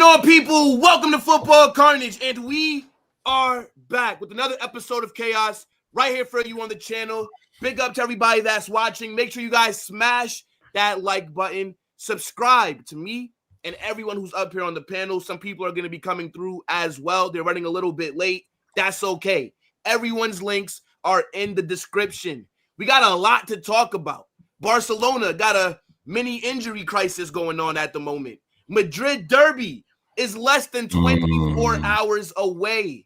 on, people? Welcome to Football Carnage, and we are back with another episode of Chaos right here for you on the channel. Big up to everybody that's watching. Make sure you guys smash that like button. Subscribe to me and everyone who's up here on the panel. Some people are going to be coming through as well. They're running a little bit late. That's okay. Everyone's links are in the description. We got a lot to talk about. Barcelona got a mini injury crisis going on at the moment. Madrid Derby is less than 24 hours away.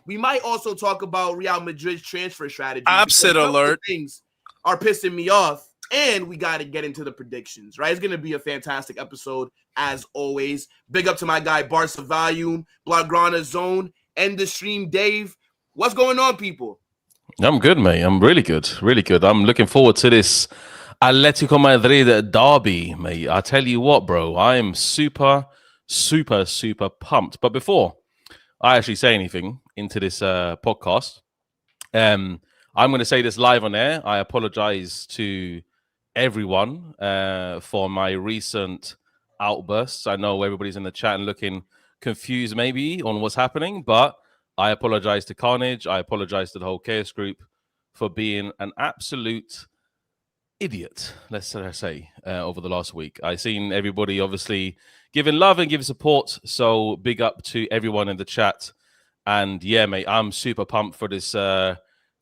We might also talk about Real Madrid's transfer strategy. Upset alert. Things are pissing me off, and we got to get into the predictions, right? It's going to be a fantastic episode, as always. Big up to my guy, Barca Volume, Blaugrana Zone, End the Stream, Dave. What's going on, people? I'm good, mate. I'm really good. Really good. I'm looking forward to this Atletico Madrid derby, mate. I tell you what, bro, I am super pumped. But before I actually say anything into this podcast, I'm going to say this live on air. I apologize to everyone for my recent outbursts. I know everybody's in the chat and looking confused maybe on what's happening, but I apologize to Carnage. I apologize to the whole Chaos group for being an absolute idiot, let's say, over the last week. I've seen everybody obviously giving love and giving support, so big up to everyone in the chat. And yeah, mate, I'm super pumped for this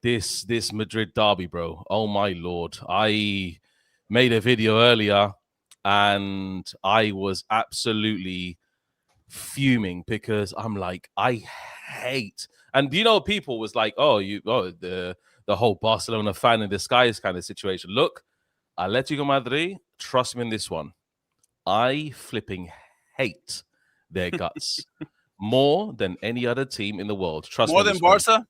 this Madrid derby, bro. Oh my lord, I made a video earlier and I was absolutely fuming because I'm like, I hate, and you know, people was like, the whole Barcelona fan in disguise kind of situation. Look, Atletico Madrid, trust me in this one. I flipping hate their guts more than any other team in the world. Trust more me. More than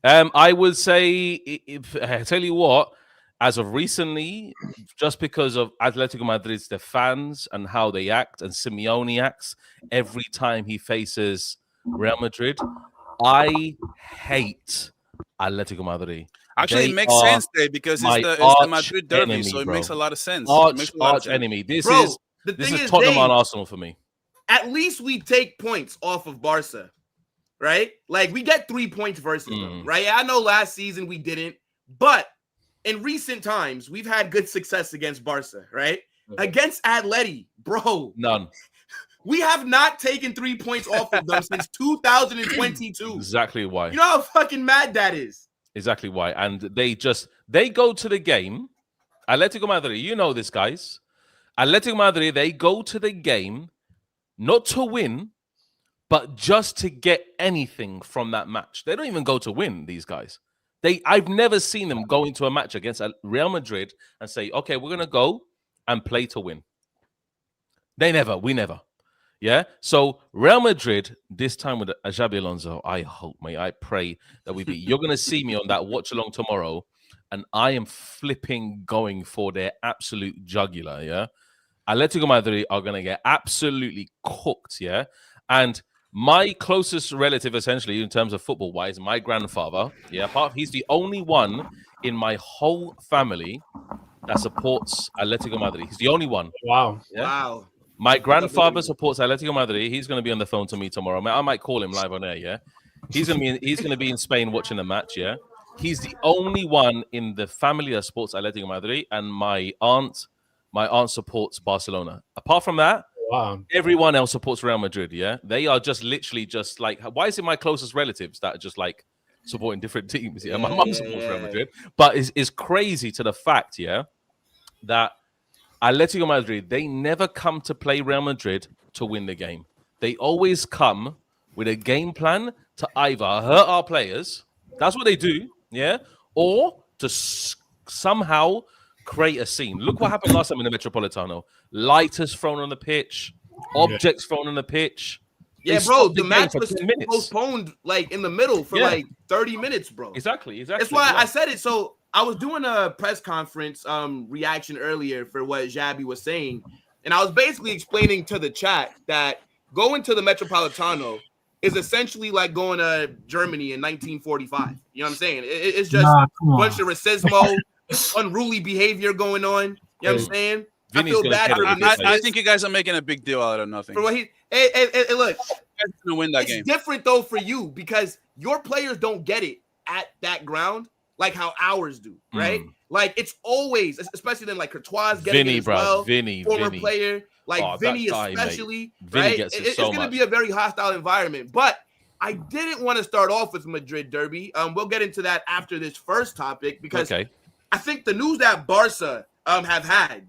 Barca? I would say, I tell you what, as of recently, just because of Atletico Madrid's the fans and how they act, and Simeone acts every time he faces Real Madrid, I hate Atletico Madrid. Actually, it makes sense there because it's the Madrid derby, enemy, so it bro. makes a lot of sense. Arch enemy. This is Tottenham and Arsenal for me. At least we take points off of Barca, right? Like, we get 3 points versus them, right? I know last season we didn't, but in recent times, we've had good success against Barca, right? Against Atleti, bro. None. We have not taken 3 points off of them since 2022. Exactly why. You know how fucking mad that is. Exactly why. And they go to the game. Atletico Madrid, you know this, guys. Atletico Madrid, they go to the game not to win, but just to get anything from that match. They don't even go to win, these guys. I've never seen them go into a match against Real Madrid and say, okay, we're going to go and play to win. We never. Yeah? So Real Madrid, this time with Xabi Alonso, I hope, mate, I pray that we beat. You're going to see me on that watch-along tomorrow, and I am flipping going for their absolute jugular, yeah? Atletico Madrid are going to get absolutely cooked, yeah? And my closest relative, essentially, in terms of football-wise, my grandfather, yeah, he's the only one in my whole family that supports Atletico Madrid. He's the only one. Wow. Yeah? Wow. My grandfather supports Atletico Madrid. He's going to be on the phone to me tomorrow. I might call him live on air, yeah? He's going to be in Spain watching the match, yeah? He's the only one in the family that supports Atletico Madrid, and my aunt supports Barcelona. Apart from that, wow, everyone else supports Real Madrid, yeah? They are just literally just like, why is it my closest relatives that are just like supporting different teams? Yeah, my mum supports Real Madrid. But it's crazy to the fact, yeah, that Atletico Madrid, they never come to play Real Madrid to win the game. They always come with a game plan to either hurt our players, that's what they do, yeah, or to somehow create a scene. Look what happened last time in the Metropolitano. Lighters thrown on the pitch, objects thrown on the pitch. Yeah, bro, the match was postponed like in the middle for like 30 minutes, bro. Exactly. That's why I said it. So I was doing a press conference reaction earlier for what Xabi was saying, and I was basically explaining to the chat that going to the Metropolitano is essentially like going to Germany in 1945. You know what I'm saying? It's just a bunch of racismo, unruly behavior going on. You know what I'm saying? Vinny's I feel bad for I think you guys are making a big deal out of nothing. For what And look, to win that it's game. different though for you because your players don't get it at that ground like how ours do, right? Like it's always, especially then like Courtois getting it as well. Former player like Vinny especially, right? It's going to be a very hostile environment. But I didn't want to start off with Madrid Derby. We'll get into that after this first topic because I think the news that Barca have had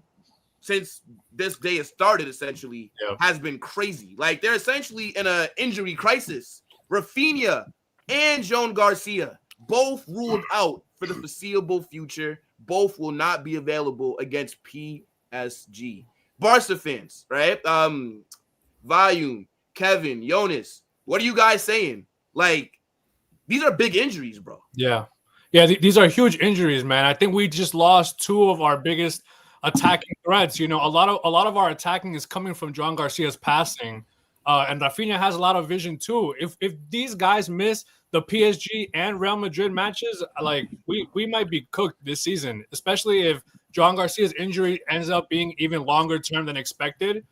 since this day has started essentially has been crazy. Like they're essentially in an injury crisis. Raphinha and Joan Garcia both ruled out for the foreseeable future. Both will not be available against PSG. Barca fans, right? Volume, Kevin, Jonas, what are you guys saying? Like, these are big injuries, bro. Yeah. These are huge injuries, man. I think we just lost two of our biggest attacking threats. You know, a lot of our attacking is coming from Joan Garcia's passing, and Raphinha has a lot of vision too. If these guys miss the PSG and Real Madrid matches, like we might be cooked this season, especially if Joan Garcia's injury ends up being even longer term than expected.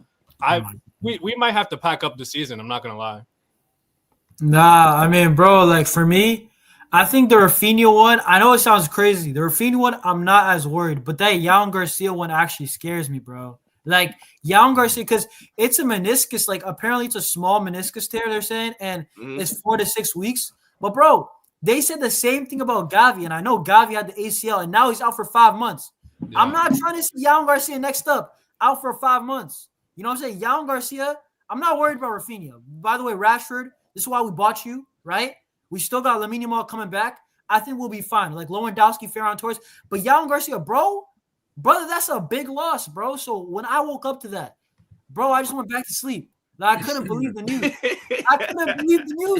We might have to pack up the season. I'm not gonna lie. Nah, I mean, bro, like for me, I think the Raphinha one, I know it sounds crazy. The Raphinha one, I'm not as worried, but that Joan Garcia one actually scares me, bro. Like Joan Garcia, because it's a meniscus. Like apparently it's a small meniscus tear, they're saying, and it's 4 to 6 weeks. But bro, they said the same thing about Gavi, and I know Gavi had the ACL, and now he's out for 5 months. Yeah. I'm not trying to see Joan Garcia next up out for 5 months. You know what I'm saying? Joan Garcia, I'm not worried about Raphinha. By the way, Rashford, this is why we bought you, right? We still got Lamine Yamal coming back. I think we'll be fine. Like Lewandowski, Ferran Torres. But Joan Garcia, brother, that's a big loss, bro. So when I woke up to that, bro, I just went back to sleep. Like, I couldn't believe the news.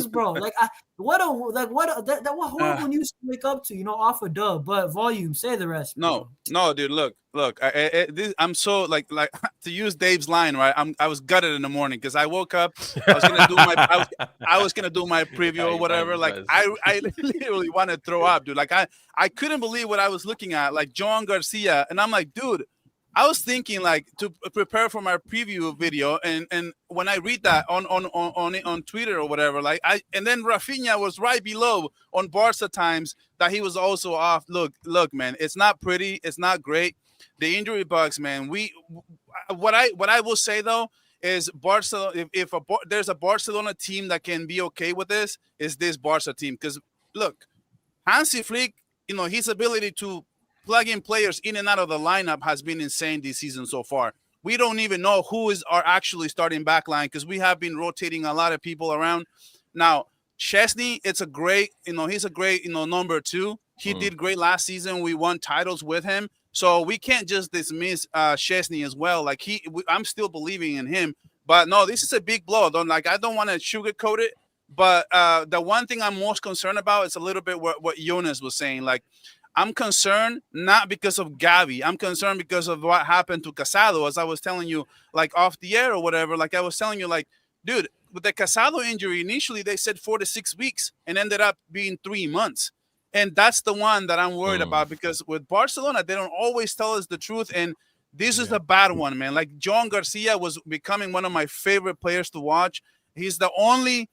Bro. Like, what horrible news to wake up to, off a dub. But volume, say the rest. Bro. No, dude. Look. I'm so like to use Dave's line, right? I was gutted in the morning because I woke up. I was gonna do my preview or whatever. Like, I literally want to throw up, dude. Like, I couldn't believe what I was looking at, like Joan Garcia, and I'm like, dude. I was thinking like to prepare for my preview video, and when I read that on Twitter or whatever, and then Raphinha was right below on Barca Times that he was also off. Look, man, it's not pretty, it's not great. The injury bugs, man. What I will say though is Barcelona. If there's a Barcelona team that can be okay with this, is this Barca team? Because look, Hansi Flick, his ability to plug-in players in and out of the lineup has been insane this season so far. We don't even know who is our actually starting back line because we have been rotating a lot of people around. Now, Szczesny, he's a great, number 2. He did great last season. We won titles with him. So we can't just dismiss Szczesny as well. Like I'm still believing in him. But no, this is a big blow. I don't want to sugarcoat it. But the one thing I'm most concerned about is a little bit what Jonas was saying. Like, I'm concerned not because of Gavi. I'm concerned because of what happened to Casado, as I was telling you, like off the air or whatever. Like I was telling you, like, dude, with the Casado injury, initially they said 4 to 6 weeks and ended up being 3 months. And that's the one that I'm worried about because with Barcelona, they don't always tell us the truth. And this is a bad one, man. Like Joan Garcia was becoming one of my favorite players to watch. He's the only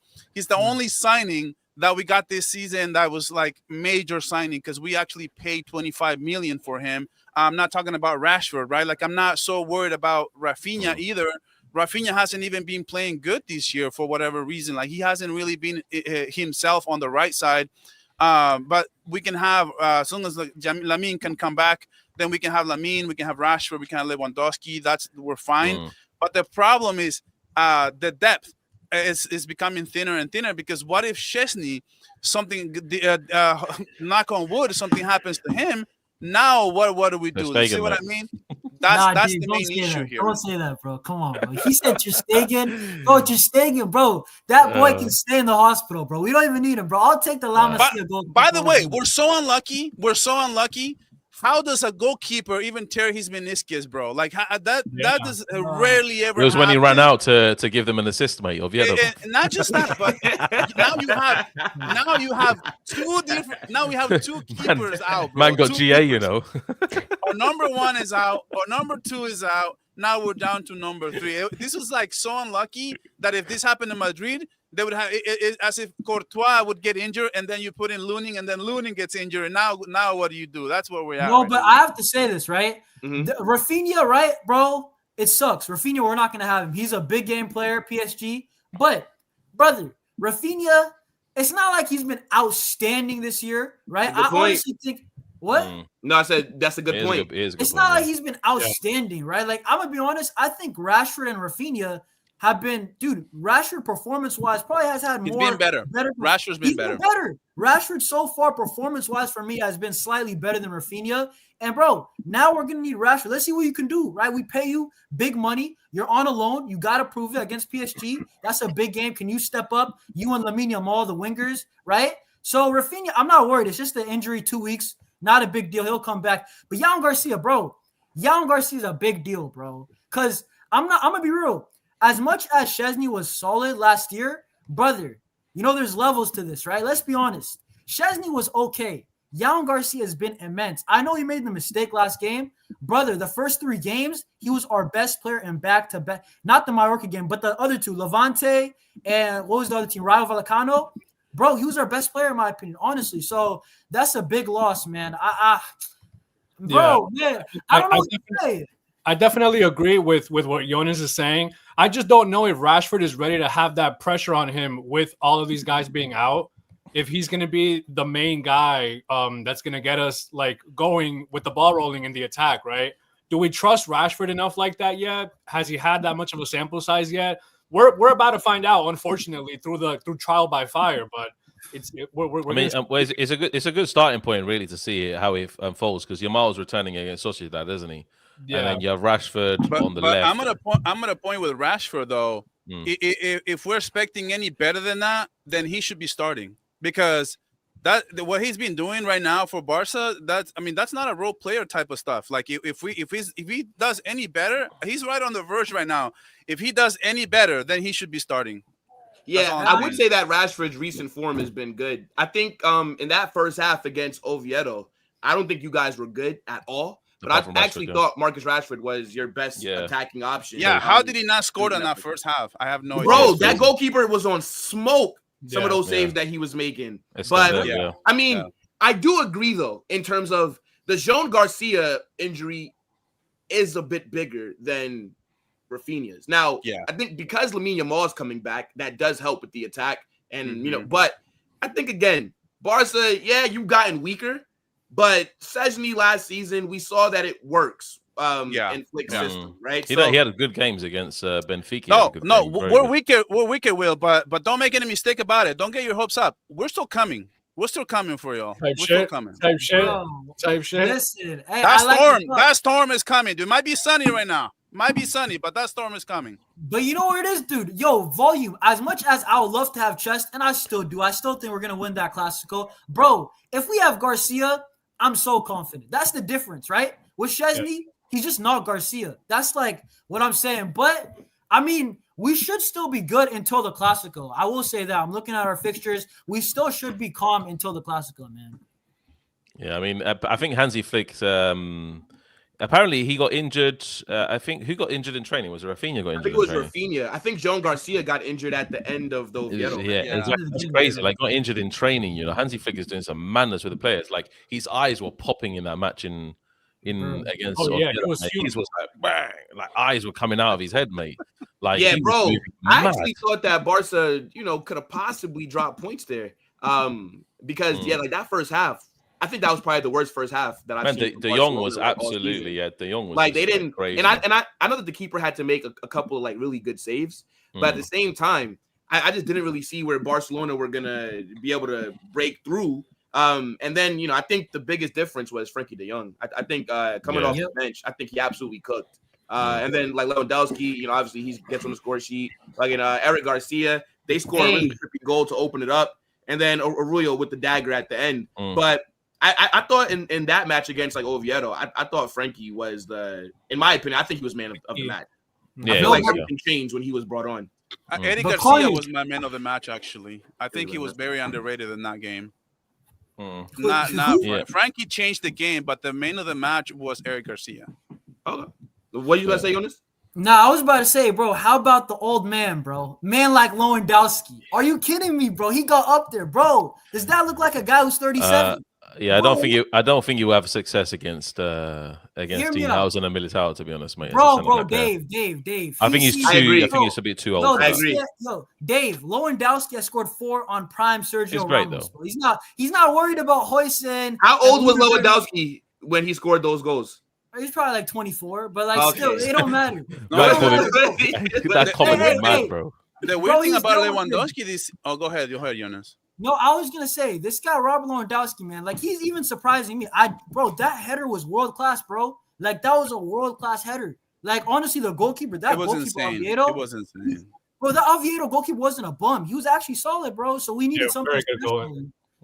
signing that we got this season that was like major signing because we actually paid $25 million for him. I'm not talking about Rashford, right? Like I'm not so worried about Raphinha either. Raphinha hasn't even been playing good this year for whatever reason. Like he hasn't really been himself on the right side. But we can have as soon as Lamine can come back, then we can have Lamine, we can have Rashford, we can have Lewandowski. We're fine. But the problem is the depth. Is becoming thinner and thinner because what if Szczesny, knock on wood, something happens to him? Now what do we do? You see what I mean? That's the main issue here. Don't say that, bro. Come on, bro. He said Ter Stegen. Bro, Ter Stegen, bro. That boy can stay in the hospital, bro. We don't even need him, bro. I'll take the La Masia goal. By the way, we're so unlucky. How does a goalkeeper even tear his meniscus, bro? Like that does rarely ever. It was when happen. he ran out to give them an assist, mate. Not just that, but now you have two different. Now we have two keepers out. Bro. Man got GA, Our number 1 is out. Our number 2 is out. Now we're down to number 3. This was like so unlucky that if this happened in Madrid, they would have it as if Courtois would get injured, and then you put in Lunin, and then Lunin gets injured. And now what do? That's where we're at. No, right but now. I have to say this, right? Mhm. Raphinha, right, bro? It sucks. Raphinha, we're not going to have him. He's a big game player, PSG. But, brother, Raphinha, it's not like he's been outstanding this year, right? Good I point. honestly think – what? No, I said that's a good point. It's not like he's been outstanding, right? Like, I'm going to be honest. I think Rashford and Raphinha have been – dude, Rashford performance-wise probably has had more – He's been better. Rashford's been better. Rashford so far performance-wise for me has been slightly better than Raphinha. And, bro, now we're going to need Rashford. Let's see what you can do, right? We pay you big money. You're on a loan. You got to prove it against PSG. That's a big game. Can you step up? You and Lamine Yamal, the wingers, right? So, Raphinha, I'm not worried. It's just an injury, 2 weeks. Not a big deal. He'll come back. But Joan Garcia, bro, Joan Garcia is a big deal, bro. Because I'm going to be real. As much as Szczesny was solid last year, brother, you know there's levels to this, right? Let's be honest. Szczesny was okay. Joan Garcia has been immense. I know he made the mistake last game. Brother, the first 3 games, he was our best player in back-to-back. Not the Mallorca game, but the other 2, Levante and what was the other team? Rayo Vallecano. Bro, he was our best player in my opinion, honestly. So that's a big loss, man. I don't know what to say. I definitely agree with what Jonas is saying. I just don't know if Rashford is ready to have that pressure on him with all of these guys being out. If he's going to be the main guy that's going to get us like going with the ball rolling in the attack, right? Do we trust Rashford enough like that yet? Has he had that much of a sample size yet? We're about to find out, unfortunately, through trial by fire. But it's a good starting point really to see how it unfolds because Yamal's returning against Sociedad, isn't he? Yeah. And then you have Rashford on the left. I'm gonna point with Rashford though. If we're expecting any better than that, then he should be starting because what he's been doing right now for Barca, that's not a role player type of stuff. Like if he does any better, he's right on the verge right now. If he does any better, then he should be starting. Yeah, I would say that Rashford's recent form has been good. I think in that first half against Oviedo, I don't think you guys were good at all. But I actually thought Marcus Rashford was your best attacking option. Yeah, how did he not score in that first half? I have no idea. Bro, that goalkeeper was on smoke. Some of those saves that he was making. I do agree though in terms of the Joan Garcia injury is a bit bigger than Raphinha's. Now, I think because Lamine Yamal is coming back, that does help with the attack. And but I think again, Barca, you've gotten weaker. But Szczesny last season, we saw that it works in Flick's system, right? He had good games against Benfica. We're weaker, Will, but don't make any mistake about it. Don't get your hopes up. We're still coming. We're still coming for y'all. Still coming. Type shit. Listen, hey, that storm is coming. Dude, it might be sunny right now. Might be sunny, but that storm is coming. But you know where it is, dude? Yo, volume. As much as I would love to have Chest, and I still do. I still think we're going to win that Clasico. Bro, if we have Garcia, I'm so confident. That's the difference, right? With Szczesny, he's just not Garcia. That's like what I'm saying. But, we should still be good until the Clasico. I will say that. I'm looking at our fixtures. We still should be calm until the Clasico, man. Yeah, I think Hansi Flick, apparently he got injured. I think who got injured in training? Was it Raphinha got injured? I think it was Raphinha. I think Joan Garcia got injured at the end of those. It's crazy. Like got injured in training. Hansi Flick is doing some madness with the players. Like his eyes were popping in that match against. It was huge. Was like bang, like eyes were coming out of his head, mate. Like bro. I actually thought that Barca, could have possibly dropped points there. Because like that first half. I think that was probably the worst first half that I've seen. De Jong was absolutely, De Jong was like they didn't, crazy. And I know that the keeper had to make a couple of like really good saves, but at the same time, I just didn't really see where Barcelona were gonna be able to break through. And then I think the biggest difference was Frankie De Jong. I think coming off the bench, I think he absolutely cooked. And then like Lewandowski, obviously he gets on the score sheet. Like Eric Garcia, they score a really trippy goal to open it up, and then Arroyo with the dagger at the end, but. I thought in that match against like Oviedo, I thought Frankie was in my opinion, I think he was man of the match. I feel like everything changed when he was brought on. Eric Garcia was my man of the match, actually. I think he was very underrated in that game. Frankie changed the game, but the man of the match was Eric Garcia. Okay. What are you gonna say, Jonas? Nah, I was about to say, bro, how about the old man, bro? Man like Lewandowski. Are you kidding me, bro? He got up there, bro. Does that look like a guy who's 37? Yeah, Bro, I don't think you have success against Hear Dean me out. Housen and Militao, to be honest, mate. Bro, Dave. I think he's He too. I agree. I think he's a bit too old. Yo, for I that. agree. Dave, Lewandowski has scored 4 on prime Sergio He's great, Ramos. though. Bro. He's not worried about Hoyson. How old was Lewandowski when he scored those goals? He's probably like 24, but like Okay. still, it don't matter. No, Guys, no, that comment hey, was mad, hey. bro. The Bro, weird thing he's about going Lewandowski go ahead, Jonas. No, I was gonna say this guy Robert Lewandowski, man. Like he's even surprising me. Bro, that header was world class, bro. Like that was a world class header. Like honestly, the goalkeeper, It was insane. Oviedo, It was insane. bro, the Oviedo goalkeeper wasn't a bum. He was actually solid, bro. So we needed something very good special. goal.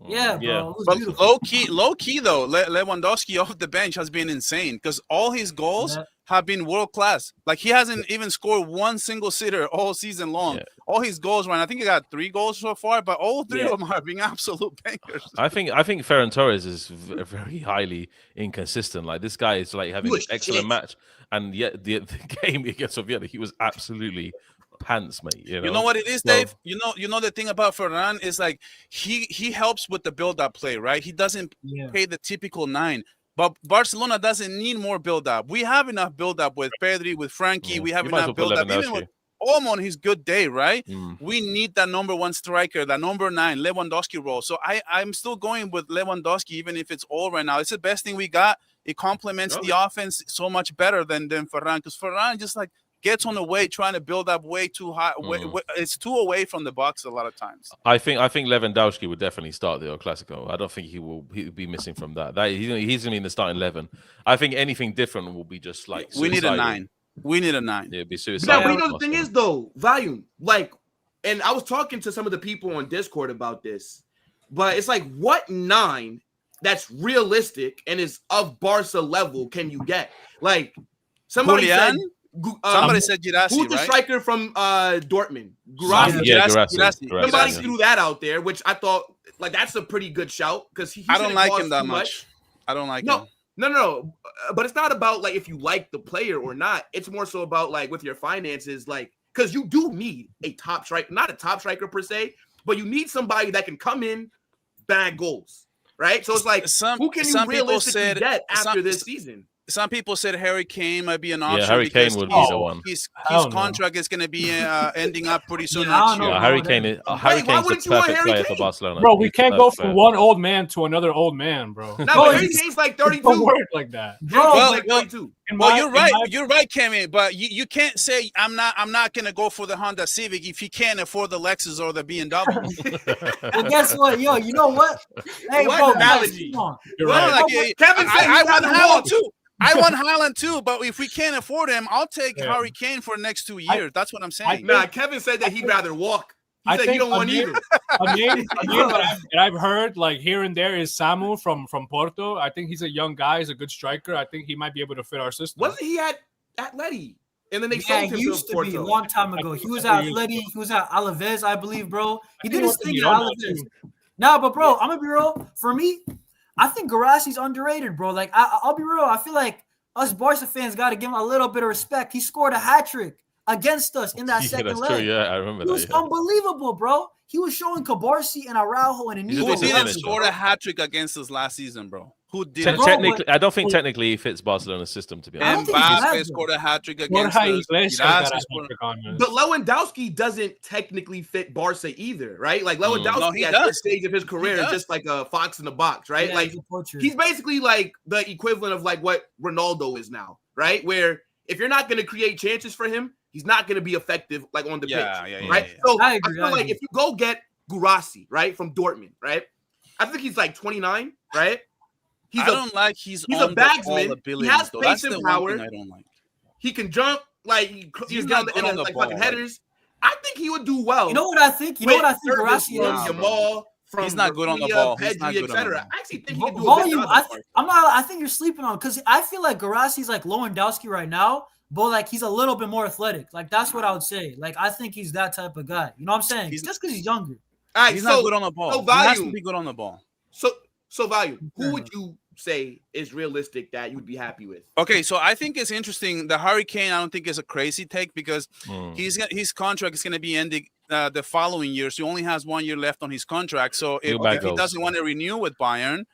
Yeah, bro. Yeah. It was But beautiful. low key though, Lewandowski off the bench has been insane because all his goals Yeah. have been world class. Like he hasn't even scored one single sitter all season long. Yeah. All his goals, I think he got 3 goals so far, but all 3 Yeah. of them have been absolute bangers. I think Ferran Torres is very highly inconsistent. Like this guy is like having He an was excellent shit. match, and yet the game against Oviedo, he was absolutely pants, mate. You You know what it is, So- Dave? You know the thing about Ferran is like he helps with the build-up play, right? He doesn't Yeah. play the typical 9. But Barcelona doesn't need more build-up. We have enough build-up with Pedri, with Frankie. We have You might as enough well put build-up even Lewandowski. with Olmo on his good day, right? Mm. We need that number 1 striker, that number 9 Lewandowski role. So I'm still going with Lewandowski, even if it's old right now. It's the best thing we got. It complements the offense so much better than Ferran, because Ferran just like gets on the way, trying to build up way too high. It's too away from the box a lot of times. I think Lewandowski would definitely start the El Clasico. I don't think he'll be missing from that. He's gonna be in the starting 11. I think anything different will be just like We need a suicidal. 9. We need a 9. It'd be suicide. Now, but you know the thing is though, volume. Like, and I was talking to some of the people on Discord about this, but it's like, what 9 that's realistic and is of Barca level can you get? Like, somebody Julian? Somebody said Girassi, who's the right? striker from Dortmund? Yeah, Girassi. Garcia. Somebody Girassi. threw that out there, which I thought like that's a pretty good shout because he I don't shouldn't like cost him that too much. I don't like No, him. no. But it's not about like if you like the player or not. It's more so about like with your finances, like because you do need a top striker, not a top striker per se, but you need somebody that can come in, bag goals, right? So it's like who can you realistically get after this season? Some people said Harry Kane might be an option. Yeah, Harry Kane because would be the one. His Hell no. contract is going to be ending up pretty soon Yeah, I next don't year. know. Yeah, Harry Kane is why Kane's the wouldn't you want perfect Harry player Kane? for Barcelona. Bro, we He's can't the go perfect from player. one old man to another old man, bro. No, No, but Harry it's- Kane's like it don't 32. work like that. Bro, Well, like, 32. Well, you're right, Kevin. But you can't say I'm not going to go for the Honda Civic if you can't afford the Lexus or the BMW. well, guess what? Yo, you know what? Hey, What bro, analogy? come on. You're Well, right. like, Kevin said I he'd want rather Haaland walk. too. I want Haaland too, but if we can't afford him, I'll take Yeah. Harry Kane for the next 2 years. That's what I'm saying. Nah, Kevin said that he'd rather walk. He I said he think don't want a name- either. A name that I've heard like here and there is Samu from Porto. I think he's a young guy. He's a good striker. I think he might be able to fit our system. Wasn't he at Atleti? And then they Yeah, sold him he used to be a Porto. long time ago. He was at Atleti. He was at Alaves, I believe, bro. He did his thing at Girona, Alaves. too. Nah, but bro, I'm gonna be real. For me, I think Garassi's underrated, bro. Like I'll be real. I feel like us Barca fans got to give him a little bit of respect. He scored a hat trick against us in that Yeah, second that's leg. true. Yeah, I remember He was that. Yeah. unbelievable, bro. He was showing Cabarsi and Araujo and He's a Who Inigo. decent didn't finisher. score a hat trick against us last season, bro? Who Te- didn't? Bro, technically, but- I don't think technically he fits Barcelona's system, to be I don't honest. think he Mbappe has, scored a hat trick against Borja us. Iglesias Girassi got a scored- hat-trick on us. But Lewandowski doesn't technically fit Barca either, right? Like Lewandowski No, he at does. this stage of his career is does. just like a fox in the box, right? Yeah, like he's a poacher. he's basically like the equivalent of like what Ronaldo is now, right? Where if you're not going to create chances for him, he's not going to be effective like on the pitch, right? So I I, agree, feel I like agree. if you go get Girassi, right, from Dortmund, right? I think he's like 29, right? I don't like he's a on bagsman. the He has though. pace That's and the power. one thing I don't like. He can jump, like he's down not the good on end the like ball, fucking like- headers. I think he would do well. You know what I think? You know what I think Service Garassi from is? Jamal, from He's not good on the Raphinha, ball. He's not Pedri, good on the etc. ball. I actually think he can do a Volume. bit better. I think you're sleeping on because I feel like Garassi's like Lewandowski right now, but like he's a little bit more athletic. Like that's what I would say. Like I think he's that type of guy. You know what I'm saying? He's- Just because he's younger. All right, He's so, not good on the ball. so He has to volume. be good on the ball. So value. Who would you say is realistic that you'd be happy with? Okay, so I think it's interesting. The Harry Kane, I don't think is a crazy take because his contract is going to be ending the following year. So he only has 1 year left on his contract. So if he doesn't want to renew with Bayern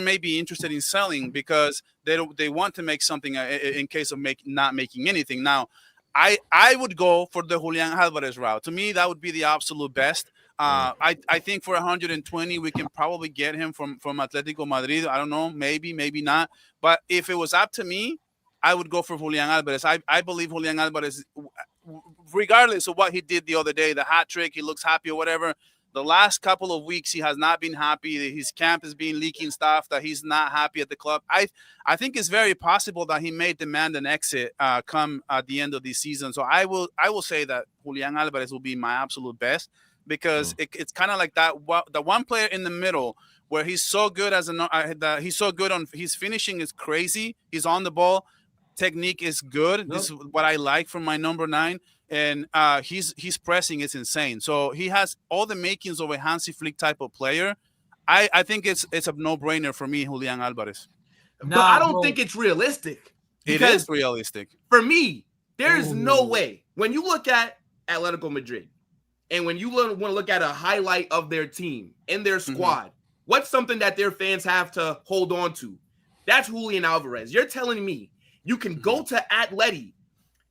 may be interested in selling because they want to make something in case of not making anything. Now, I would go for the Julian Alvarez route. To me, that would be the absolute best. I think for 120, we can probably get him from Atletico Madrid. I don't know, maybe not. But if it was up to me, I would go for Julian Alvarez. I believe Julian Alvarez, regardless of what he did the other day, the hat trick, he looks happy or whatever. The last couple of weeks, he has not been happy. His camp has been leaking stuff that he's not happy at the club. I think it's very possible that he may demand an exit come at the end of the season. So I will say that Julian Alvarez will be my absolute best because it's kind of like that. The one player in the middle where he's so good he's so good on his finishing is crazy. He's on the ball. Technique is good. This is what I like from my number 9. And his pressing is insane. So he has all the makings of a Hansi Flick type of player. I think it's a no-brainer for me, Julian Alvarez. But I don't think it's realistic. It is realistic. For me, there's no way. When you look at Atletico Madrid and when you want to look at a highlight of their team and their squad, what's something that their fans have to hold on to? That's Julian Alvarez. You're telling me you can go to Atleti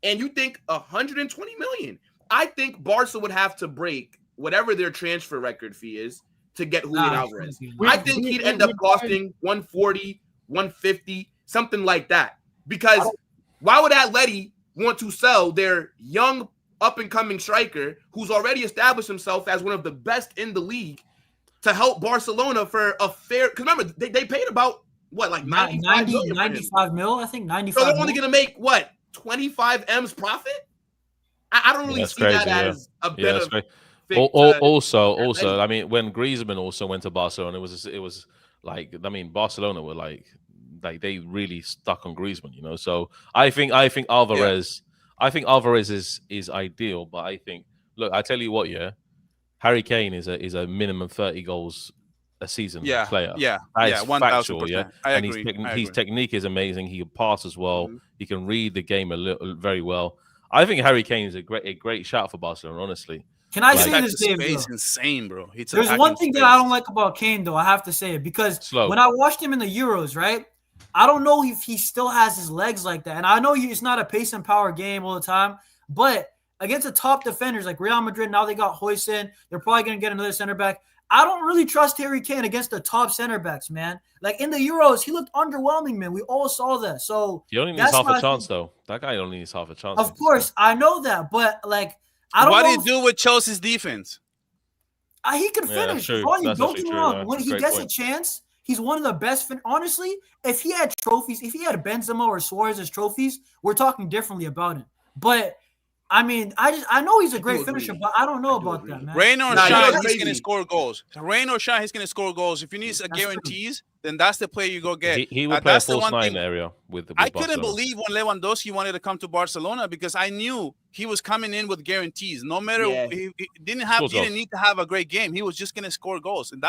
and you think 120 million. I think Barca would have to break whatever their transfer record fee is to get Julian Alvarez. I think he'd end up costing 140, 150, something like that. Because why would Atleti want to sell their young up-and-coming striker who's already established himself as one of the best in the league to help Barcelona for a fair – because remember, they paid about, what, like 95 mil, I think, 95 So they're only going to make, what, 25 M's profit? I don't really see that as a benefit. Also, I mean, when Griezmann also went to Barcelona, it was like, I mean, Barcelona were like they really stuck on Griezmann, you know. So I think Alvarez, is ideal, but I think, look, I tell you what, Harry Kane is a minimum 30 goals a season player. That's factual, 1000%. And his technique is amazing. He can pass as well. He can read the game very well. I think Harry Kane is a great shout for Barcelona, honestly. Can I say this, Dave? It's insane, bro. There's one thing that I don't like about Kane, though. I have to say it because when I watched him in the Euros, right, I don't know if he still has his legs like that. And I know it's not a pace and power game all the time, but against the top defenders like Real Madrid, now they got Højlund. They're probably going to get another center back. I don't really trust Harry Kane against the top center backs, man. Like in the Euros, he looked underwhelming, man. We all saw that. So he only needs half a chance, though. That guy only needs half a chance. Of course, I know that, but like I don't know. What do you do with Chelsea's defense? He can finish. Don't get me wrong. When he gets a chance, he's one of the best. Honestly, if he had trophies, if he had Benzema or Suarez's trophies, we're talking differently about him. But I mean, I know he's a great finisher, but I don't know about that, man. Rain or shine, he's going to score goals. Rain or shine, he's going to score goals. If you need guarantees, then that's the play you go get. He would play a false 9 area with I couldn't believe when Lewandowski wanted to come to Barcelona because I knew he was coming in with guarantees. No matter he didn't need to have a great game. He was just going to score goals, and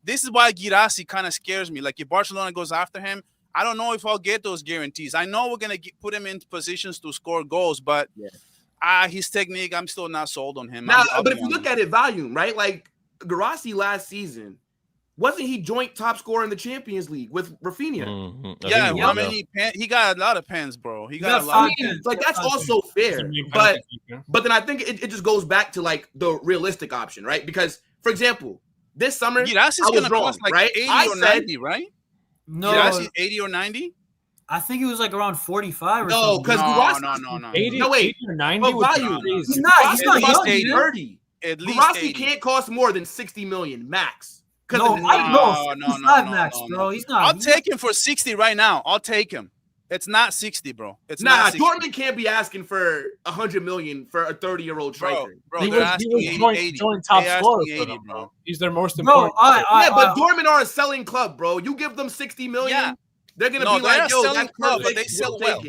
this is why Guirassy kind of scares me. Like if Barcelona goes after him, I don't know if I'll get those guarantees. I know we're going to put him in positions to score goals, but. His technique, I'm still not sold on him. Now, but if you look at it, volume, right? Like Garcia last season, wasn't he joint top scorer in the Champions League with Raphinha? I mean, he got a lot of pens, bro. He got a lot of pens. Like that's also fair, but then I think it just goes back to like the realistic option, right? Because for example, this summer I was wrong, like right? 80 or 90, right? No, 80 or 90. I think it was like around 45 or something. No, because no. 80 or 90 He's not young, 30. At least Garcia can't cost more than 60 million max. No, max, bro. He's not. I'll take him for 60 right now. I'll take him. It's not 60, bro. It's not 60. Dortmund can't be asking for 100 million for a 30-year-old striker. Bro, they're asking 80. Joint top scorer for them, bro. He's their most important. But Dortmund are a selling club, bro. You give them 60 million. Yeah. They're gonna be like, yo, that's club, but they sell well.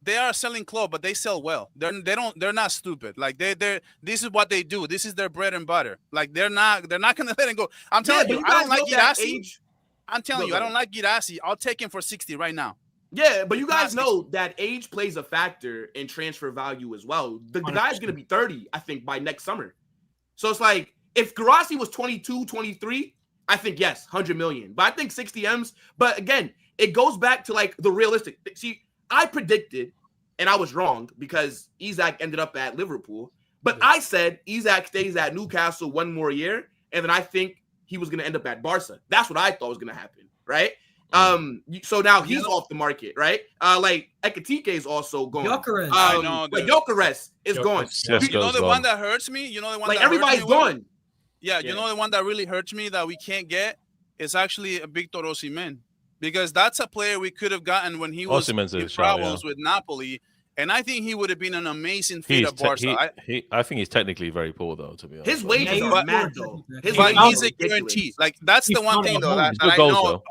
They are a selling club, but they sell well. They're not stupid. Like they're this is what they do. This is their bread and butter. Like they're not gonna let it go. I'm telling you, I don't like Guirassy. I'm telling you, I don't like Girassi. I'll take him for 60 right now. Yeah, but you guys know that age plays a factor in transfer value as well. The guy's going to be 30, I think, by next summer. So it's like, if Girassi was 22, 23, I think, yes, 100 million. But I think 60 M's. But again, it goes back to like the realistic. See, I predicted, and I was wrong because Isak ended up at Liverpool. But I said Isak stays at Newcastle one more year, and then I think he was going to end up at Barca. That's what I thought was going to happen, right? So now he's off the market, right? Like Ekitike is also gone. Gyökeres. Gyökeres is gone. You know the one that hurts me? You know the one like that everybody's gone. Yeah, you know the one that really hurts me that we can't get is actually Victor Osimhen, because that's a player we could have gotten when he was in problems with Napoli. And I think he would have been an amazing fit at Barca. I think he's technically very poor, though, to be honest. His wages are mad, though. He's a guarantee. Like, that's the one thing, though, that I know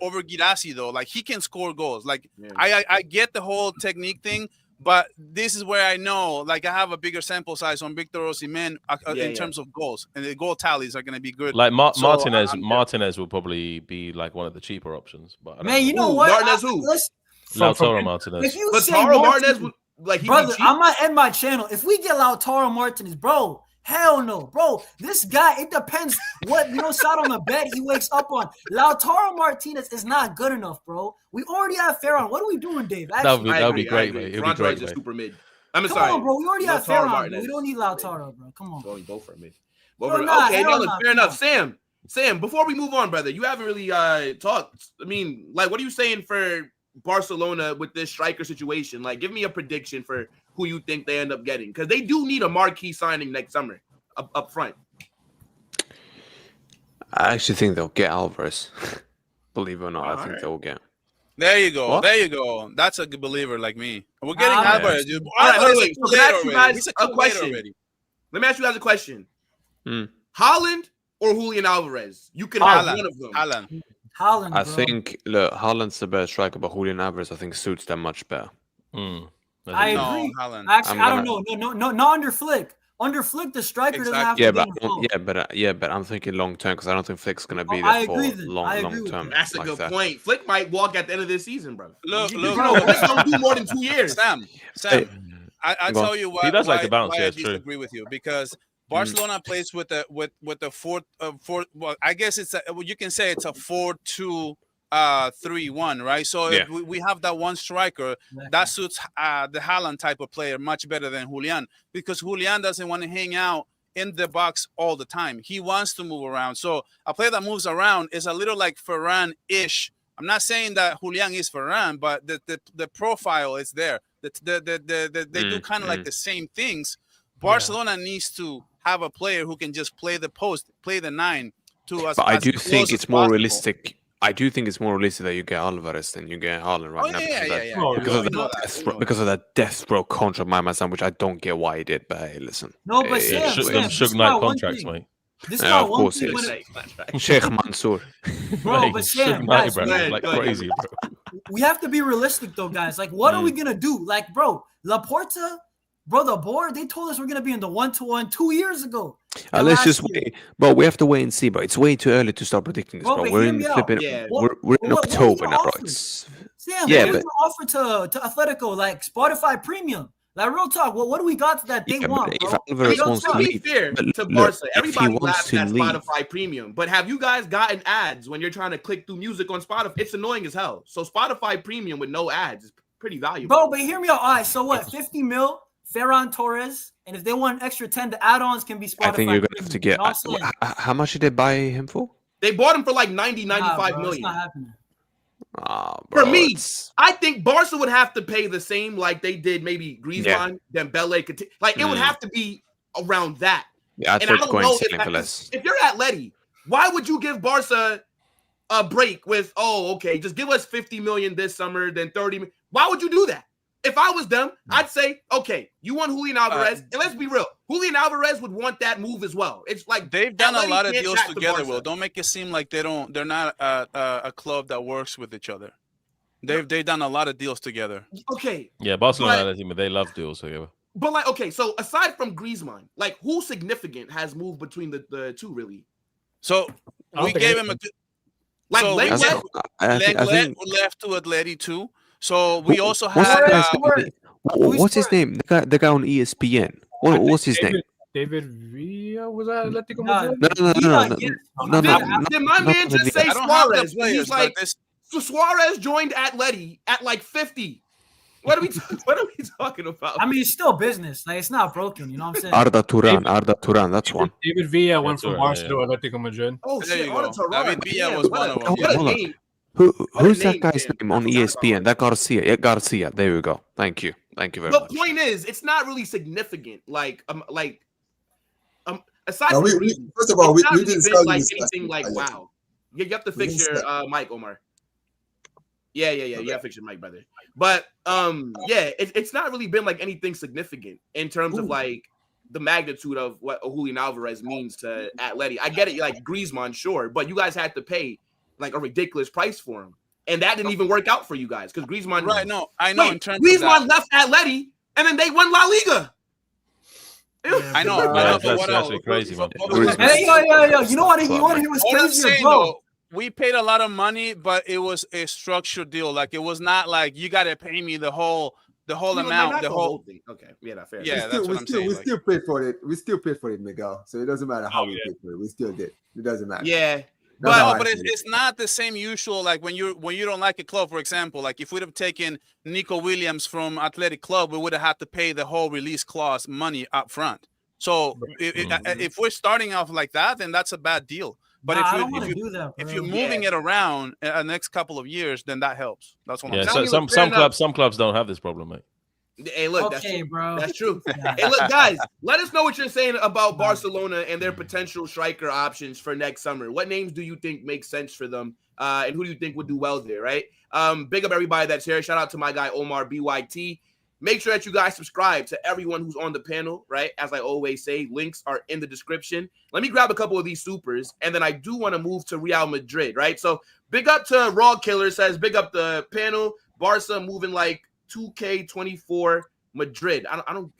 over Girassi, though. Like, he can score goals. Like, I get the whole technique thing, but this is where I know, like, I have a bigger sample size on Victor Osimhen in terms of goals. And the goal tallies are going to be good. Like, Martinez will probably be, like, one of the cheaper options. But man, you know what? Martinez who? Lautaro Martinez. Lautaro Martinez, like, brother, I might end my channel if we get Lautaro Martinez, bro. Hell no, bro. This guy, it depends what side on the bed he wakes up on. Lautaro Martinez is not good enough, bro. We already have Ferran. What are we doing, Dave? That would be great, mate. It'd be great, mate. Super mid. Come on, bro. We already have Ferran. Bro. We don't need Lautaro, bro. Come on. Going both for me. Okay, fair enough. Sam, before we move on, brother, you haven't really talked. I mean, like, what are you saying for Barcelona with this striker situation? Like, give me a prediction for who you think they end up getting, because they do need a marquee signing next summer up front. I actually think they'll get Alvarez. Believe it or not, I think they'll get. There you go. What? There you go. That's a good believer like me. We're getting Alvarez, dude. All right, wait. So let me ask you guys a question. Let me ask you guys a question. Haaland or Julian Alvarez? You can have one of them. Haaland, I think, look, Haaland's the best striker, but Julian Alvarez, I think, suits them much better. I agree. Actually, I don't know. No, not under Flick. Under Flick, the striker doesn't have to be involved. But I'm thinking long term, because I don't think Flick's going to be there for long term. That's a good point. Flick might walk at the end of this season, bro. Look, Flick's going to do more than 2 years. Sam, I tell you why. He does like the bounce. I disagree with you, because Barcelona plays with the 4. Well, I guess you can say it's a 4-2-3-1, right? So if we have that one striker, that suits the Haaland type of player much better than Julian, because Julian doesn't want to hang out in the box all the time. He wants to move around. So a player that moves around is a little like Ferran-ish. I'm not saying that Julian is Ferran, but the profile is there. They do kind of like the same things. Barcelona needs to have a player who can just play the post, play the 9. But I do think it's more realistic. I do think it's more realistic that you get Alvarez than you get Haaland right now. Because of that death row contract, my son, which I don't get why he did. But hey, listen. No, but Suge Knight contracts, mate. This of course it is. Sheikh Mansour. Bro, but Sam, guys, like crazy, bro. We have to be realistic, though, guys. Like, what are we gonna do? Like, bro, Laporta. Bro, the board, they told us we're going to be in the 1-1 2 years ago. Let's just wait. But we have to wait and see, bro. It's way too early to start predicting this, bro. We're in October now, bro. Sam, we're offer to Atletico, like Spotify Premium. Like, real talk, what do we got that they want, bro? If Alvarez wants to be fair to Barca, everybody laughs at Spotify Premium. But have you guys gotten ads when you're trying to click through music on Spotify? It's annoying as hell. So Spotify Premium with no ads is pretty valuable. Bro, but hear me out. All right, so what? 50 mil? Ferran Torres, and if they want an extra 10, the add-ons can be Spotify. I think you're going to have to get. How much did they buy him for? They bought him for like 95 million. It's not happening. For me, I think Barca would have to pay the same like they did maybe Griezmann, Dembele. Like, it would have to be around that. Yeah, I don't know if you're Atleti, why would you give Barca a break with, just give us 50 million this summer, then 30 million. Why would you do that? If I was them, I'd say, okay, you want Julian Alvarez, and let's be real, Julian Alvarez would want that move as well. It's like they've done a lot of deals together. Will don't make it seem like they're not a club that works with each other. They've done a lot of deals together. Okay. Yeah, Barcelona, they love deals together. But like, okay, so aside from Griezmann, like, who significant has moved between the two really? So we gave him a. Like So Lenglet, think left to Atleti too. So we also what's had. the guy's name? What's his name? The guy on ESPN. What's his name? David Villa was that Atletico Madrid? No. Did my man just say I don't have the Suarez when he's players, like, but this. so Suarez joined Atleti at like 50. What are we talking about? I mean, it's still business. Like, it's not broken. You know what I'm saying? Arda Turan. That's one. David Villa went from Turan, Barca to Atletico Madrid. Oh There shit, you go. Arda David Turan. Villa Damn, was one of them. what a Hold on. name. Who's name, that guy's man. name on I forgot ESPN? That Garcia. Yeah, Garcia. There we go. Thank you very The much. point is, it's not really significant. Aside Now, from first of all, we it's not didn't been start like this anything like yet. wow. You have to fix your mic, Omar. Yeah. You have to fix your mic, brother. But it's not really been like anything significant in terms of like the magnitude of what Julian Alvarez means to Atleti. I get it, like Griezmann, sure, but you guys had to pay like a ridiculous price for him, and that didn't even work out for you guys because Griezmann. Right? No, I know. In terms Griezmann of that, left Atleti, and then they won La Liga. I know. Yeah, But what that's else? actually crazy, man. Hey, yo. You know what? You want to hear what's What I'm crazier, saying bro? though, we paid a lot of money, but it was a structured deal. Like it was not like you got to pay me the whole amount. The whole thing. Okay, yeah, fair. Yeah, that's what I'm saying. We like- still paid for it. We still paid for it, Miguel. So it doesn't matter how we paid for it. We still did. It doesn't matter. Yeah. That's how No, I but see it. it's not the same usual. Like when you don't like a club, for example, like if we'd have taken Nico Williams from Athletic Club, we would have had to pay the whole release clause money up front. So if we're starting off like that, then that's a bad deal. But I don't want to do that, if bro. you're moving it around the next couple of years, then that helps. That's what I'm Yeah, saying. so some clubs don't have this problem, mate. Hey, look, Okay, bro. that's true. Hey, look, guys, let us know what you're saying about Barcelona and their potential striker options for next summer. What names do you think make sense for them? And who do you think would do well there, right? Big up everybody that's here. Shout out to my guy, Omar BYT. Make sure that you guys subscribe to everyone who's on the panel, right? As I always say, links are in the description. Let me grab a couple of these supers, and then I do want to move to Real Madrid, right? So big up to Raw Killer says, big up the panel. Barca moving like 2K24 Madrid. I don't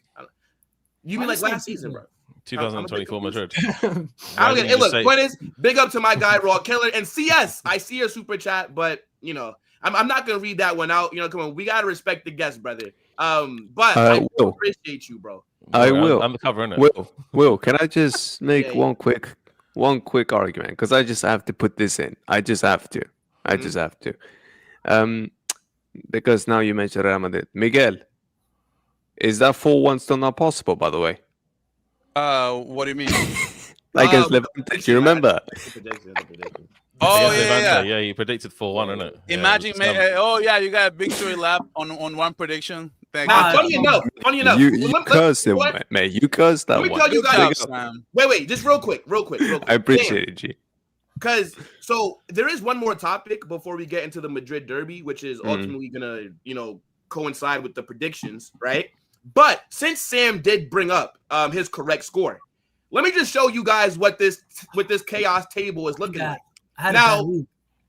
you mean like last season, bro? 2024 Madrid. I don't get it. Look, point is, big up to my guy Raw Killer and CS. I see your super chat, but you know, I'm not gonna read that one out. You know, come on, we gotta respect the guest, brother. But I will appreciate you, bro. I will. I'm the cover, innit? Will, can I just make one quick argument? Because I just have to put this in. I just have to. Because now you mentioned Real Madrid. Miguel, is that 4-1 still not possible, by the way? What do you mean? Like as Levante, do you remember? Oh yeah. He predicted 4-1, innit? Imagine, you got a victory lap on one prediction. Thank you. Funny enough. You cursed him, mate. You cursed that Let me one. tell you guys. Wait, just real quick. I appreciate it, G. Because there is one more topic before we get into the Madrid Derby, which is ultimately gonna, coincide with the predictions, right? But since Sam did bring up his correct score, let me just show you guys what this chaos table is looking like. Now,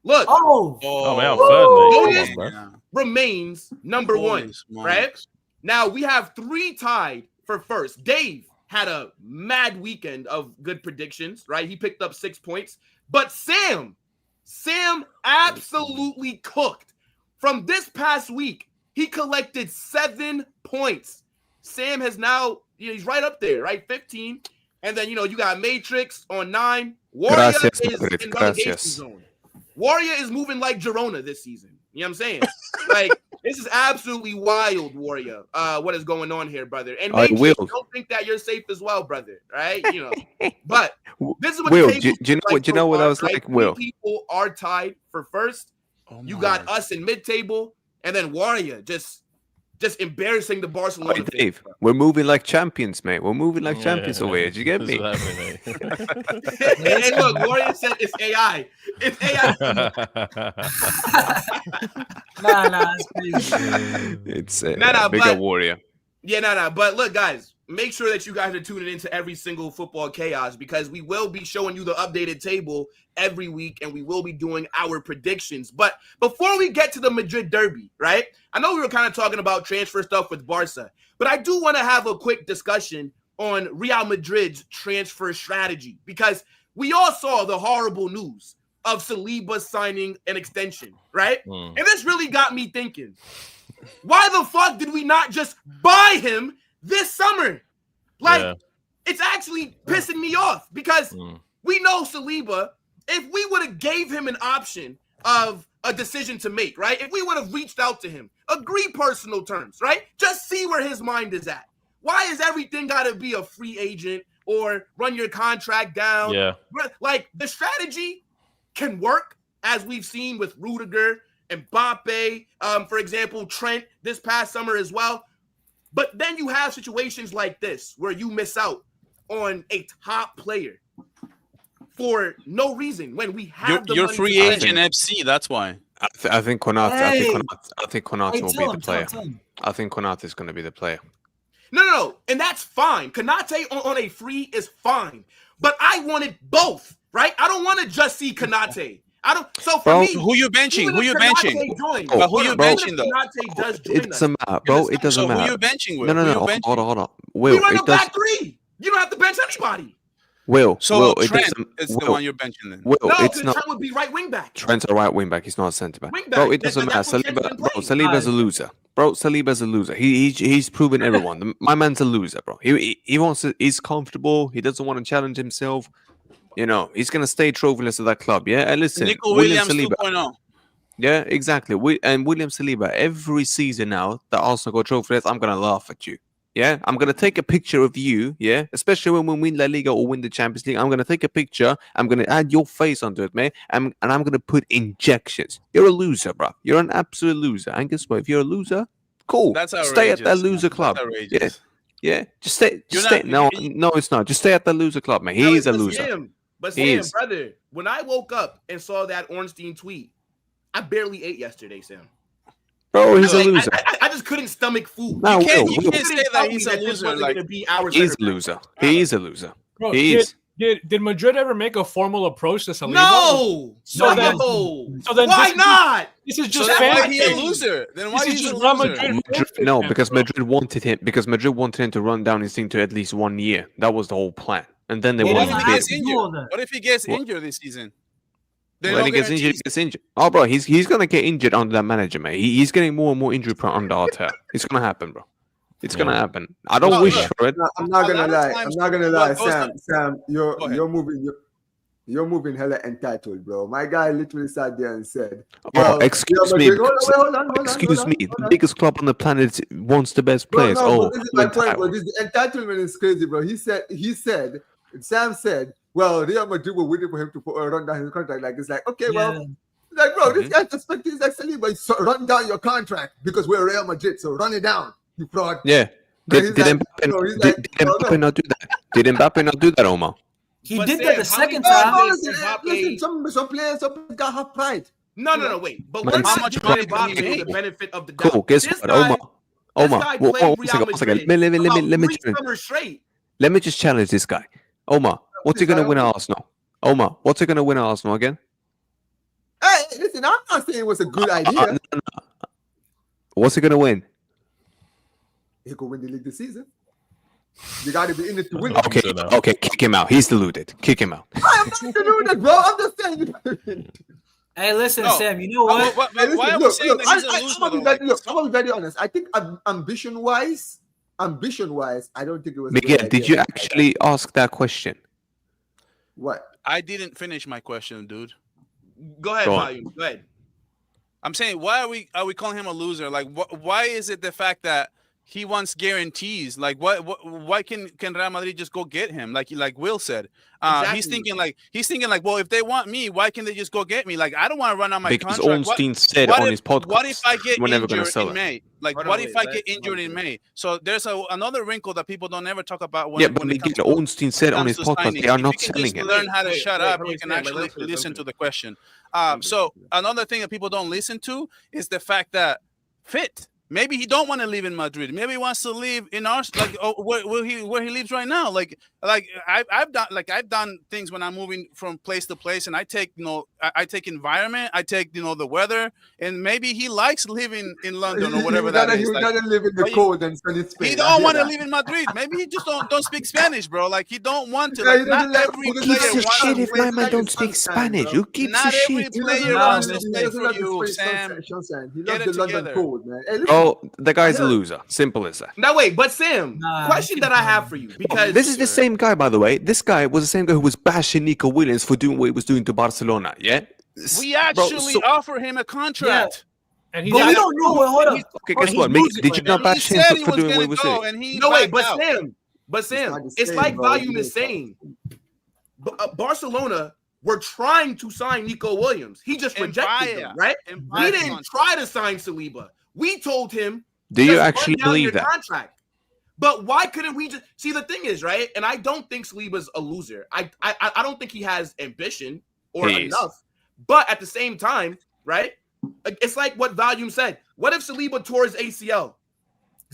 look. Man, I'm third, remains number one, right? Now we have 3 tied for first. Dave had a mad weekend of good predictions, right? He picked up 6 points. But Sam absolutely cooked. From this past week, he collected 7 points. Sam has now, he's right up there, right? 15. And then, you got Matrix on 9. Warrior is in relegation zone. Warrior is moving like Girona this season. You know what I'm saying? Like, this is absolutely wild, Warrior. What is going on here, brother? And Matrix, don't think that you're safe as well, brother. Right? But this is what Will, the do you know what I was like? 3 Will, people are tied for first. You got us in mid-table, and then Warrior just embarrassing the Barcelona. Dave, we're moving like champions, mate. We're moving like champions over here. Do you get me? Hey, look, Warrior said it's AI. It's AI. Nah, it's crazy. It's bigger Warrior. Yeah, But look, guys, make sure that you guys are tuning into every single football chaos because we will be showing you the updated table every week and we will be doing our predictions. But before we get to the Madrid Derby, right? I know we were kind of talking about transfer stuff with Barca, but I do want to have a quick discussion on Real Madrid's transfer strategy because we all saw the horrible news of Saliba signing an extension, right? And this really got me thinking, why the fuck did we not just buy him this summer? Like, it's actually pissing me off because we know Saliba, if we would have gave him an option of a decision to make, right? If we would have reached out to him, agree personal terms, right? Just see where his mind is at. Why is everything got to be a free agent or run your contract down? Yeah. Like, the strategy can work, as we've seen with Rudiger and Mbappé, for example, Trent this past summer as well. But then you have situations like this where you miss out on a top player for no reason when we have your free agent FC. That's why. I think Konate. I think Konate will be the player. I think Konate is going to be the player. No, and that's fine. Konate on a free is fine, but I wanted both, right? I don't want to just see Konate. I don't. So for me, who you benching? Who you benching? But who you benching though? It doesn't matter, bro. It doesn't matter. Who you benching with? No. Hold on. Will, we run a back three. You don't have to bench anybody. Will, Trent is the one you're benching then. Will, no, it's not. Trent would be right wing back. Trent's a right wing back. He's not a centre back. Wing Bro, back. it doesn't matter. Saliba's a loser. Bro, Saliba's a loser. He's proven everyone. My man's a loser, bro. He wants to. He's comfortable. He doesn't want to challenge himself. You know, he's gonna stay trophyless at that club. Yeah, and listen, Nico William Williams Saliba. 2.0. Yeah, exactly. And William Saliba. Every season now that Arsenal go trophyless, I'm gonna laugh at you. Yeah, I'm going to take a picture of you, yeah, especially when we win La Liga or win the Champions League. I'm going to take a picture. I'm going to add your face onto it, man, and I'm going to put injections. You're a loser, bro. You're an absolute loser. And guess what? If you're a loser, cool. That's outrageous. Stay at that loser club. Yeah. Just stay. No, it's not. Just stay at that loser club, man. He is a loser. But Sam, brother, when I woke up and saw that Ornstein tweet, I barely ate yesterday, Sam. Bro, he's a loser. I just couldn't stomach food. No, you can't say that he's a loser. Like, he's a loser. He is a loser. Bro, he is. Did Madrid ever make a formal approach to Saliba? No. So then why not? This is just so fan. Why he a loser? Then why is he a loser? No, because Madrid wanted him. Because Madrid wanted him to run down his thing to at least 1 year. That was the whole plan. And then they wanted to get injured. What if he gets injured this season? When he gets injured, he gets injured. Oh, bro, he's gonna get injured under that manager, mate. He's getting more and more injury prone under Arteta. It's gonna happen, bro. It's gonna happen. I don't wish for it. I'm not gonna lie. Sam, you're moving hella entitled, bro. My guy literally sat there and said, "Oh, excuse me, excuse me. The biggest club on the planet wants the best players." No, this is my point, bro. The entitlement is crazy, bro. Sam said, well, Real Madrid were waiting for him to run down his contract. Like, it's like, okay, well, like, bro, this guy's expecting his Saliba. So run down your contract because we're Real Madrid. So run it down, you fraud. Yeah. Did Mbappé not do that? Did Mbappé not do that, Omar? He did that the second time. Listen, some players got have pride. No, wait. But how much money Mbappé for the benefit of the doubt? Cool. Guess what, Omar? One second. Let me just challenge this guy. Omar, what's he going to win at Arsenal? Omar, what's he going to win at Arsenal again? Hey, listen, I'm not saying it was a good idea. No. What's he going to win? He could win the league this season. You got to be in it to win. Okay, kick him out. He's deluded. Kick him out. I'm not deluded, bro. I'm just saying. Hey, listen, Sam, you know what? I'm going to be very honest. I think ambition-wise, I don't think it was. Miguel, did you actually ask that question? What? I didn't finish my question, dude. Go ahead, Volume. Go ahead. I'm saying, why are we calling him a loser? Like, why is it the fact that he wants guarantees? Like, why can Real Madrid just go get him? Like Will said, exactly. he's thinking like, well, if they want me, why can't they just go get me? Like, I don't want to run on my because contract. Ornstein said on his podcast, what if I get injured in May? Like, what if I get injured in May? So there's another wrinkle that people don't ever talk about. But Ornstein said on his podcast, they are not selling him. Learn how to shut up. You can actually listen to the question. So another thing that people don't listen to is the fact that fit. Maybe he don't want to live in Madrid. Maybe he wants to live in our where he lives right now. I've done things when I'm moving from place to place, and I take I take environment, I take the weather, and maybe he likes living in London or whatever that is. He would rather live in the cold than sunny Spain. He don't want to live in Madrid. Maybe he just don't speak Spanish, bro. Like he don't want to. Like, not every Who player gives a wants shit to if my man don't speak Spanish? Who gives a Not every shit? player wants to play for you, Sam. He Get loves it the London together. cold, man. Hey, Oh, the guy's a loser. Simple as that. Now wait, but Sam, question that I have for you, because This is the same guy, by the way. This guy was the same guy who was bashing Nico Williams for doing what he was doing to Barcelona. Yeah, We actually offer him a contract. And But we don't know. Hold up. Okay, guess He's what? losing Did you right not And he bash him said he for was doing what he gonna was go, doing? and he no wait, backed out. but Sam, not the it's same, like bro. Volume is saying. Barcelona were trying to sign Nico Williams. He just And rejected them, right? And We buy didn't contract. try to sign Saliba. We told him, Do you just run actually down believe your that? contract. But why couldn't we just see? The thing is, right? And I don't think Saliba's a loser. I don't think he has ambition or He is. enough. But at the same time, right? It's like what Volume said. What if Saliba tore his ACL,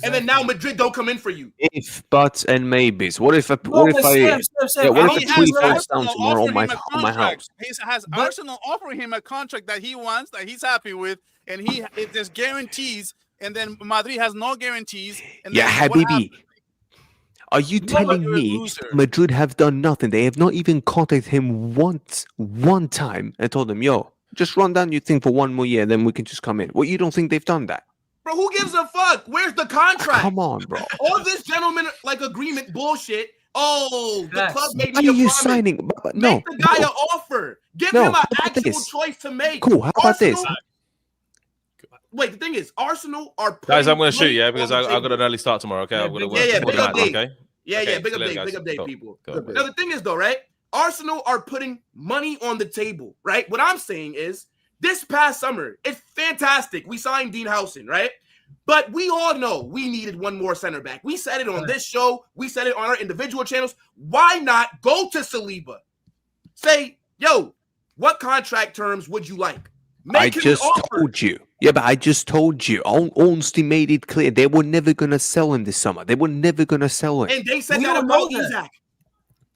and then now Madrid don't come in for you? If, buts, and maybes. What if I? No, What if but I? Sam, Yeah, what I if don't a think tree he's falls right. down tomorrow on my house? He has Arsenal offering him a contract that he wants, that he's happy with, and there's guarantees, and then Madrid has no guarantees. And Yeah, then what Habibi. happens? Are you telling you're a me loser. Madrid have done nothing? They have not even contacted him one time and told him, "Yo, just run down your thing for one more year, then we can just come in." What, you don't think they've done that? Bro, who gives a fuck? Where's the contract? Come on, bro. All this gentleman agreement bullshit. Oh, the Yes. club made Why me are a you promise. signing? No, Make the guy no. an offer. Give No, him how an about actual this? choice to make. Cool. How about this? Arsenal- Wait, the thing is, Arsenal are Guys, I'm putting going to shoot, money yeah, because on I the got table. an early start tomorrow, okay? Yeah, I'm going to big- work yeah, before big the match, update. okay? Yeah, Okay, big see you later, update, guys. big update, Cool. people. Cool. Now, the thing is, though, right? Arsenal are putting money on the table, right? What I'm saying is, this past summer, it's fantastic. We signed Dean Howson, right? But we all know we needed one more center back. We said it on this show. We said it on our individual channels. Why not go to Saliba? Say, yo, what contract terms would you like? I Make him just an offer. told you. Yeah, but I just told you. Ornstein made it clear they were never going to sell him this summer. They were never going to sell him. And they said We that don't about know that. Isaac.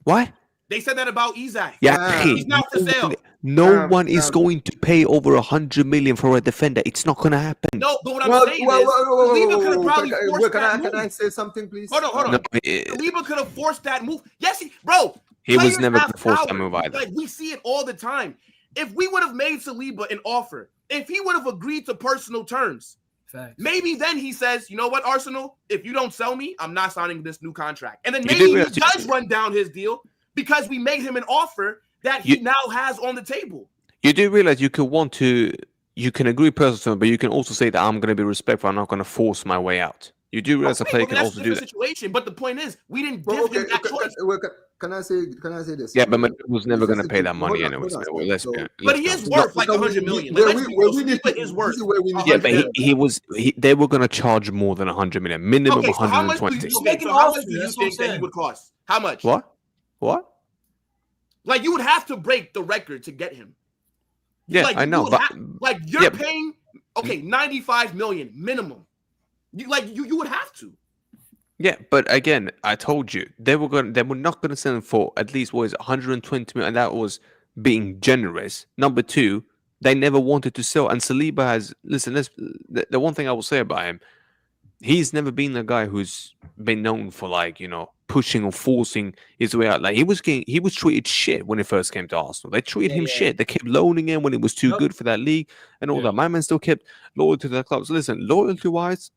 What? They said that about Isaac. Yeah, He's not for sale. No one is going to pay over 100 million for a defender. It's not going to happen. No, but what I'm saying is, Saliba could have probably forced that Can I move. say something, please? Hold on. No, Saliba could have forced that move. Yes, bro. he was players never going have to force that power. move either. Like, we see it all the time. If we would have made Saliba an offer, if he would have agreed to personal terms, Facts. maybe then he says, you know what, Arsenal, if you don't sell me, I'm not signing this new contract. And then You maybe do he realize- does run down his deal because we made him an offer that he now has on the table. You do realize you can agree personal terms, but you can also say that I'm going to be respectful. I'm not going to force my way out. You do realize a player can that's also a do different that. situation. But the point is, we didn't give Well, okay, him that choice. can I say this? Yeah, but Madrid was never going to Listen pay to- that money hold on, anyways. hold on. Well, let's So- be But let's he be is honest. worth like No, 100 million. where Like, we- let's be where real. we need Saliba to- is this worth. is where we need to- Yeah, but 100 they were going to charge more than 100 million, minimum Okay, so how much do 120. you, Make an so how offer, much do you that's what I'm think that he saying. would cost? How much? What? Like, you would have to break the record to get him. Yeah, Like, I you know, would but like you're yeah. paying 95 million minimum. You would have to. yeah, but again, I told you they were not going to sell him for at least 120 million, and that was being generous. Number two, they never wanted to sell, and Saliba has the one thing I will say about him, he's never been the guy who's been known for pushing or forcing his way out. Like he was treated shit when he first came to Arsenal. They treated him shit. They kept loaning him when it was too good for that league and all that. My man still kept loyal to the club. So listen, loyalty wise,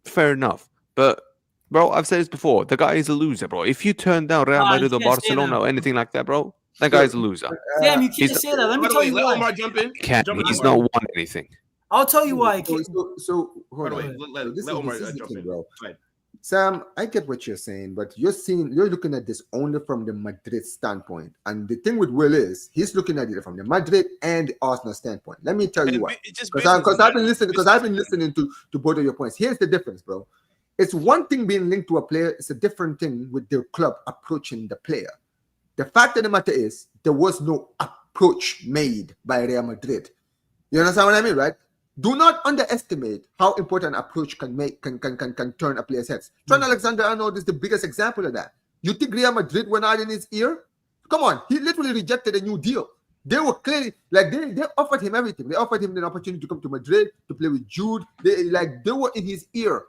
fair enough. But bro, I've said this before. The guy is a loser, bro. If you turn down Real Nah, Madrid you or can't say Barcelona that. or anything like that, bro, that guy is a loser. Damn, you can't he's- say that. Let me By the tell way, you let why. Omar jump in. He's not won anything. I'll tell you why. I So, can't. so By hold the way, on. let This Omar is the jump thing, in. bro. Go ahead. Sam, I get what you're saying, but you're looking at this only from the Madrid standpoint. And the thing with Will is he's looking at it from the Madrid and the Arsenal standpoint. Let me tell you why. Because I've been listening to both of your points. Here's the difference, bro. It's one thing being linked to a player, it's a different thing with the club approaching the player. The fact of the matter is there was no approach made by Real Madrid. You understand what I mean, right? Do not underestimate how important approach can turn a player's heads. Trent Alexander-Arnold is the biggest example of that. You think Real Madrid went out in his ear? Come on, he literally rejected a new deal. They were clearly like they offered him everything. They offered him the opportunity to come to Madrid to play with Jude. They were in his ear.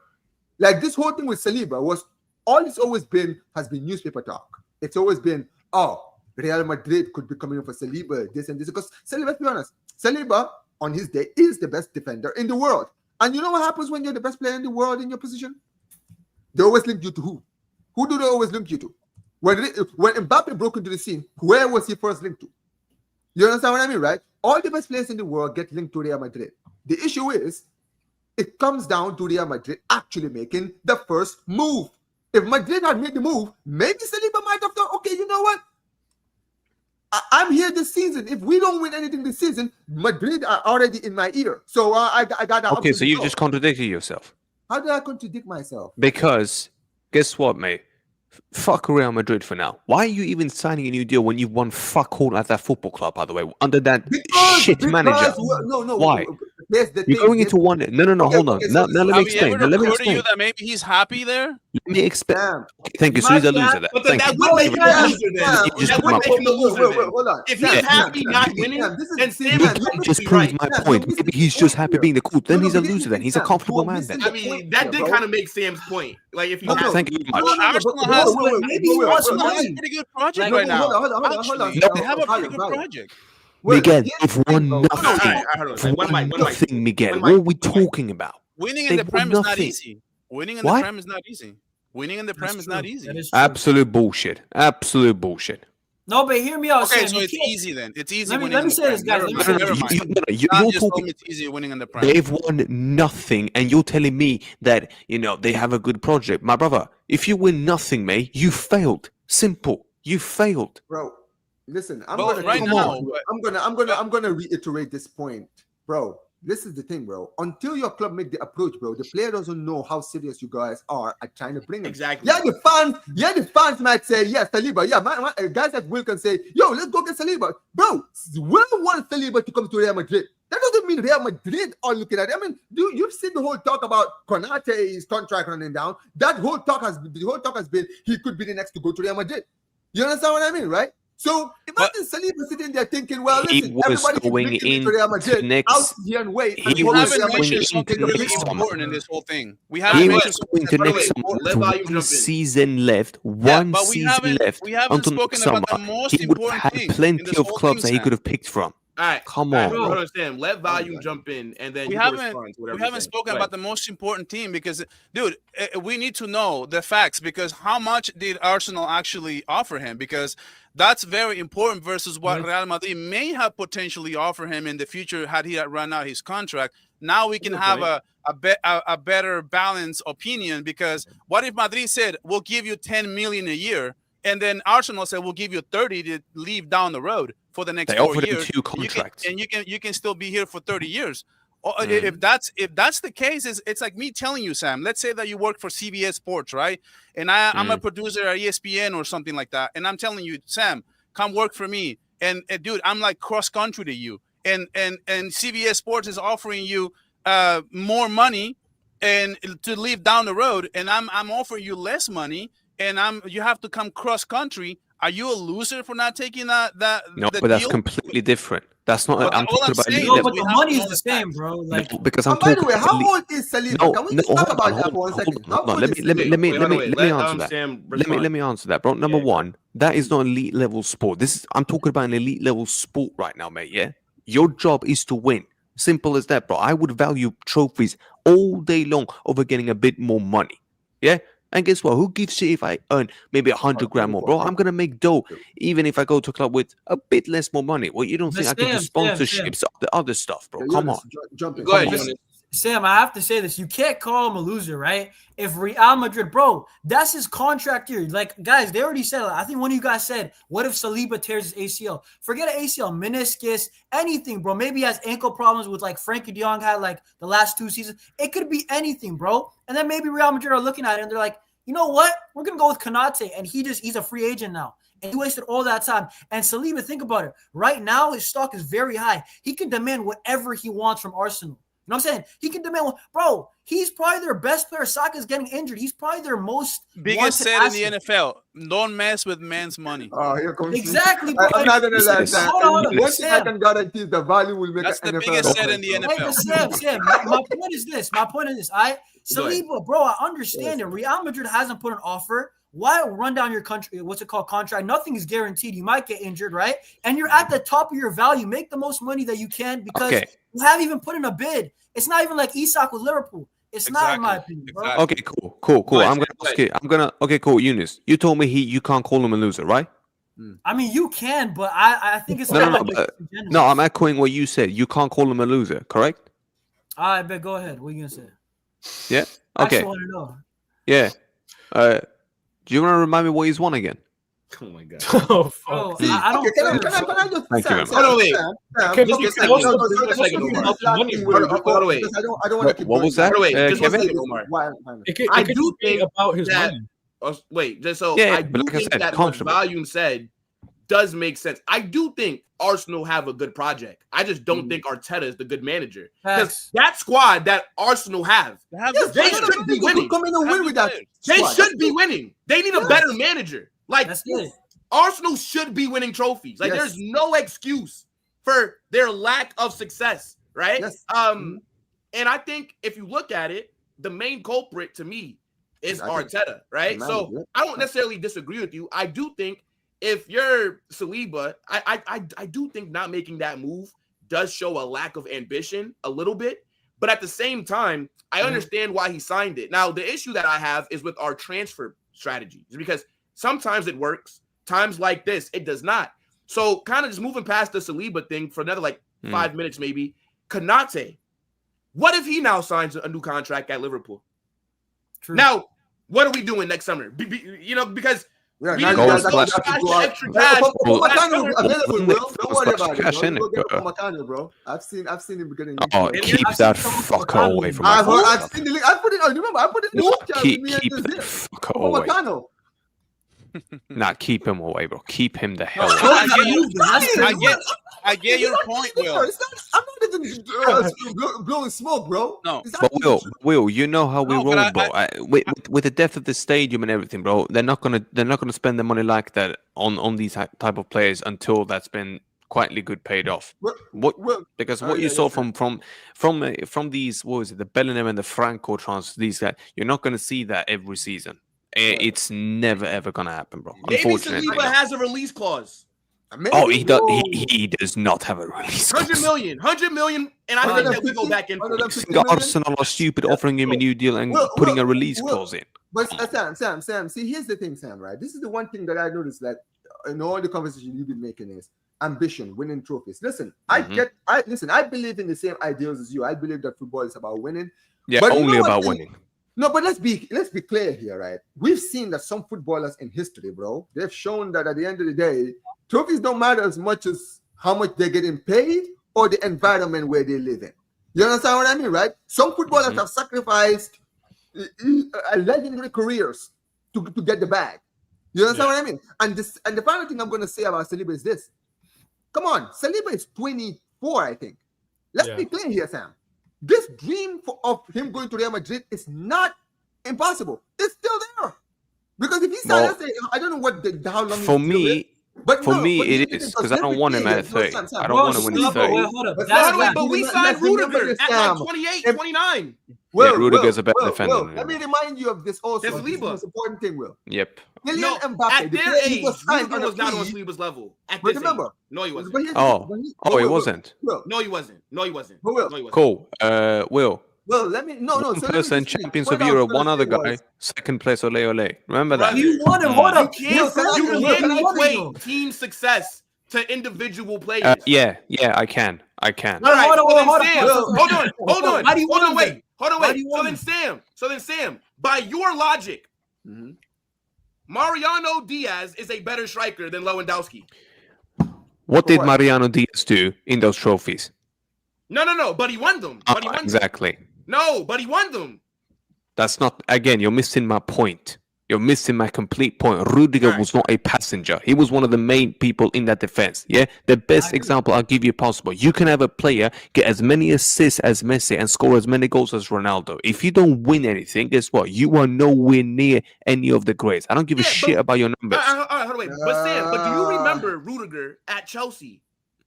Like this whole thing with Saliba was all it's always been has been newspaper talk. It's always been, oh, Real Madrid could be coming in for Saliba, this and this. Because Saliba, let's be honest, Saliba on his day is the best defender in the world. And you know what happens when you're the best player in the world in your position? They always link you to who? Who do they always link you to? When Mbappé broke into the scene, where was he first linked to? You understand what I mean, right? All the best players in the world get linked to Real Madrid. The issue is, it comes down to Real Madrid actually making the first move. If Madrid had made the move, maybe Saliba might have thought, okay, you know what? I'm here this season. If we don't win anything this season, Madrid are already in my ear. So I got that. Okay, so you just contradicted yourself. How did I contradict myself? Because guess what, mate? Fuck Real Madrid for now. Why are you even signing a new deal when you've won fuck all at that football club, by the way, under that shit manager? No. Why? You're going into one. No. Hold on. Now let me explain. Let me explain. You that maybe he's happy there. Let me explain. Okay, thank you. So he's a loser. But that would make him a loser then. That would make him a loser then. Hold on. If he's happy not winning, then Sam just proves my point. Maybe he's just happy being the cool. Then he's a loser. Then he's a comfortable man. Then I mean, that did kind of make Sam's point. Like if you thank you very much. Arsenal has a pretty good project right now. Hold on. They have a pretty good project. Miguel, they've won nothing. Miguel, what are we talking about? Winning in the Prem is not easy. Winning in the Prem is not easy. Winning in the Prem is not easy. Absolute bullshit. Absolute bullshit. No, but hear me out. Okay, Sam. so it's easy then. It's easy. Let me say this, guys. You're talking. It's easy winning in the Prem. They've won nothing, and you're telling me that they have a good project, my brother. If you win nothing, mate, you failed. Simple. You failed, bro. Listen, I'm gonna reiterate this point, bro. This is the thing, bro. Until your club make the approach, bro, the player doesn't know how serious you guys are at trying to bring him. Exactly. Yeah, the fans might say, yes, Saliba. Yeah, my guys like Will can say, yo, let's go get Saliba. Bro, Will wants Saliba to come to Real Madrid. That doesn't mean Real Madrid are looking at it. I mean, you've seen the whole talk about Konate's contract running down. The whole talk has been he could be the next to go to Real Madrid. You understand what I mean, right? So imagine Saliba sitting there thinking, well, listen, everybody going in Real Madrid, next. out here and wait. We haven't mentioned something really important in this whole thing. We haven't mentioned something to next summer. One season left. One season left. We haven't spoken about the most important thing. He would have plenty of clubs that he could have picked from. All right, come on. Bro. Understand. Let Volume jump in, and then we haven't spoken about the most important team because, dude, we need to know the facts. Because how much did Arsenal actually offer him? Because that's very important versus what Real Madrid may have potentially offered him in the future had he run out his contract. Now we can have a better balanced opinion. Because what if Madrid said we'll give you 10 million a year, and then Arsenal said we'll give you 30 to leave down the road for the next 4 years. They offered him 2 contracts, you can still be here for 30 years. If that's the case, it's like me telling you, Sam. Let's say that you work for CBS Sports, right? And I'm a producer at ESPN or something like that, and I'm telling you, Sam, come work for me. And dude, I'm like cross country to you, and CBS Sports is offering you more money and to leave down the road, and I'm offering you less money. And you have to come cross country. Are you a loser for not taking that? No, but that's completely different. That's not. I'm talking about. No, but the money is the same, bro. Like, because I'm by talking. the way, how old is Saliba? Can we just talk about that for 1 second? Let me answer that. Let me answer that, bro. Number one, that is not elite level sport. I'm talking about an elite level sport right now, mate. Yeah, your job is to win. Simple as that, bro. I would value trophies all day long over getting a bit more money. Yeah. And guess what? Who gives shit if I earn maybe 100 grand more, bro? I'm gonna make dough even if I go to a club with a bit less more money. Well, you don't think I can do sponsorships, the other stuff, bro? Come on. Go ahead, Sam, I have to say this. You can't call him a loser, right? If Real Madrid, bro, that's his contract year. Like, guys, they already said it. I think one of you guys said, what if Saliba tears his ACL? Forget an ACL, meniscus, anything, bro. Maybe he has ankle problems with like Frankie de Jong had like the last 2 seasons. It could be anything, bro. And then maybe Real Madrid are looking at it and they're like, you know what? We're going to go with Konate. And he's a free agent now. And he wasted all that time. And Saliba, think about it. Right now, his stock is very high. He can demand whatever he wants from Arsenal. You know what I'm saying? He can demand one. Bro, he's probably their best player. Saka's getting injured. He's probably their most biggest said in the NFL. Don't mess with man's money. Oh, here comes exactly. Bro. I'm not gonna lie. Hold on. One thing I can guarantee is the value will make. That's the NFL biggest said in the NFL. Wait, Sam, my point is this. Saliba, bro, I understand it. Real Madrid hasn't put an offer. Why run down your country? What's it called? Contract. Nothing is guaranteed. You might get injured, right? And you're at the top of your value. Make the most money that you can because you haven't even put in a bid. It's not even like Isak with Liverpool. It's not, in my opinion, bro. Okay, cool. I'm gonna ask you. Okay, cool. Eunice, you told me you can't call him a loser, right? I mean, you can, but I think it's no. I'm echoing what you said. You can't call him a loser, correct? All right, but go ahead. What are you gonna say? Yeah. Okay. I want to know. Yeah. Do you want to remind me what he's won again? Oh my God. Oh, fuck. I don't. Can I just? Thank you very much. Hold on, wait. I don't want to keep. What was that? I do think about his money. Wait, just so yeah, I do think that what Volume said does make sense. I do think Arsenal have a good project. I just don't think Arteta is the good manager. Because that squad that Arsenal have, they should be winning. Come in and win with that. They should be winning. They need a better manager. Like, Arsenal should be winning trophies. Like, there's no excuse for their lack of success, right? Yes. And I think if you look at it, the main culprit to me is Arteta, right? So I don't necessarily disagree with you. I do think if you're Saliba, I do think not making that move does show a lack of ambition a little bit. But at the same time, I understand why he signed it. Now, the issue that I have is with our transfer strategy, is because sometimes it works. Times like this, it does not. So kind of just moving past the Saliba thing for another 5 minutes maybe. Konate, what if he now signs a new contract at Liverpool? True. Now, what are we doing next summer? Because we didn't extra cash. Don't worry about it. Bro. I've seen him getting. Oh, keep that fucker away from my phone. I've seen the link. I put it. Remember, I put it. Keep that fucker away. Nah, keep him away, bro. Keep him the hell away. I get your point, Will. I'm not even blowing smoke, bro. No, but Will, you know how we roll, bro. With the depth of the stadium and everything, bro. They're not gonna spend the money like that on these type of players until that's been quietly good paid off. Because what you saw from these, what was it, the Bellingham and the Franco transfers, these guys, you're not gonna see that every season. It's never ever gonna happen, bro. Maybe Unfortunately, Saliba has a release clause. Maybe, he does. He does not have a release. 100 million, and I think that we go back in. Arsenal are stupid offering him a new deal and putting a release clause in. But Sam. See, here's the thing, Sam. Right, this is the one thing that I noticed that in all the conversation you've been making is ambition, winning trophies. Listen, I believe in the same ideals as you. I believe that football is about winning. Yeah, but only about winning. No, but let's be clear here, right? We've seen that some footballers in history, bro, they've shown that at the end of the day, trophies don't matter as much as how much they're getting paid or the environment where they live in. You understand what I mean, right? Some footballers have sacrificed legendary careers to get the bag. You understand what I mean? And the final thing I'm going to say about Saliba is this. Come on, Saliba is 24, I think. Let's be clear here, Sam. This dream of him going to Real Madrid is not impossible. It's still there. Because if he starts, I don't know how long. For me, it is because I don't want him at 30. I don't want him when he's 30. But we signed Rudiger at 28, 29. Rudiger's a better defender. Let me remind you of this also. This is the most important thing, Will. Yep. Mbappé, at their age, Rudiger was not on Saliba's level. But remember, no, he wasn't. He wasn't. No, he wasn't. Cool. Will. Well, let me one person, champions of Europe, one other guy, second place Ole Ole. Remember that. You won him. Hold up. You can't equate team success to individual players. Yeah, I can. All right. Hold on. Wait. So then, Sam, by your logic, Mariano Diaz is a better striker than Lewandowski. What did Mariano Diaz do in those trophies? No. But he won them. Exactly. No, but he won them. That's not. Again, you're missing my point. You're missing my complete point. Rudiger was not a passenger. He was one of the main people in that defense. Yeah, the best example I'll give you possible. You can have a player get as many assists as Messi and score as many goals as Ronaldo. If you don't win anything, guess what? You are nowhere near any of the greats. I don't give a shit about your numbers. Hold on, wait. But Sam, do you remember Rudiger at Chelsea,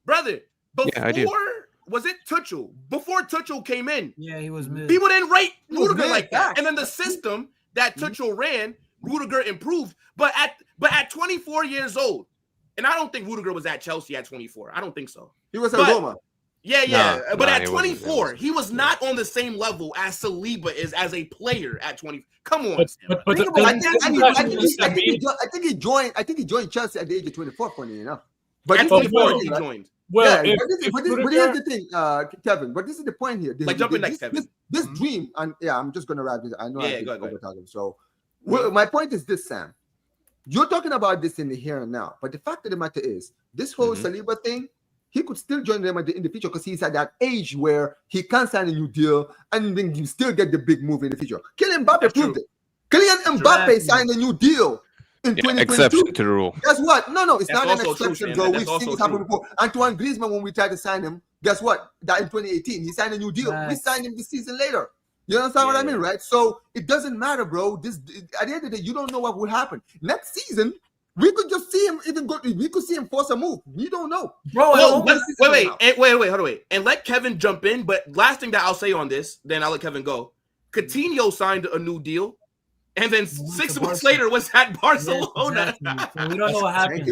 brother? Before was it Tuchel? Before Tuchel came in, he was mid. People didn't rate Rudiger like that, and then the system that Tuchel ran, Rudiger improved. But at 24 years old, and I don't think Rudiger was at Chelsea at 24. I don't think so. He was at Roma. But at 24, he was not on the same level as Saliba is as a player at 20. Come on. I think he joined Chelsea at the age of 24. Funny enough, but at 24 he joined. Well, but here's the thing, Kevin. But this is the point here. Jumping next, Kevin. This dream, and I'm just gonna wrap this. I know. Go ahead. So, my point is this, Sam. You're talking about this in the here and now, but the fact of the matter is, this whole Saliba thing, he could still join them in the future because he's at that age where he can sign a new deal and then you still get the big move in the future. Kylian Mbappé proved it. Kylian Mbappé signed a new deal in 2022. Exception to the rule. Guess what? No, it's not an exception, true, bro. We've seen this happen before. Antoine Griezmann, when we tried to sign him, guess what? That in 2018, he signed a new deal. We signed him this season later. You understand what I mean, right? So it doesn't matter, bro. This at the end of the day, you don't know what will happen next season. We could just see him even go. We could see him force a move. You don't know, bro. Wait, hold on. And let Kevin jump in. But last thing that I'll say on this, then I'll let Kevin go. Coutinho signed a new deal, and then 6 months later was at Barcelona. Yes, exactly. So we don't know what happened.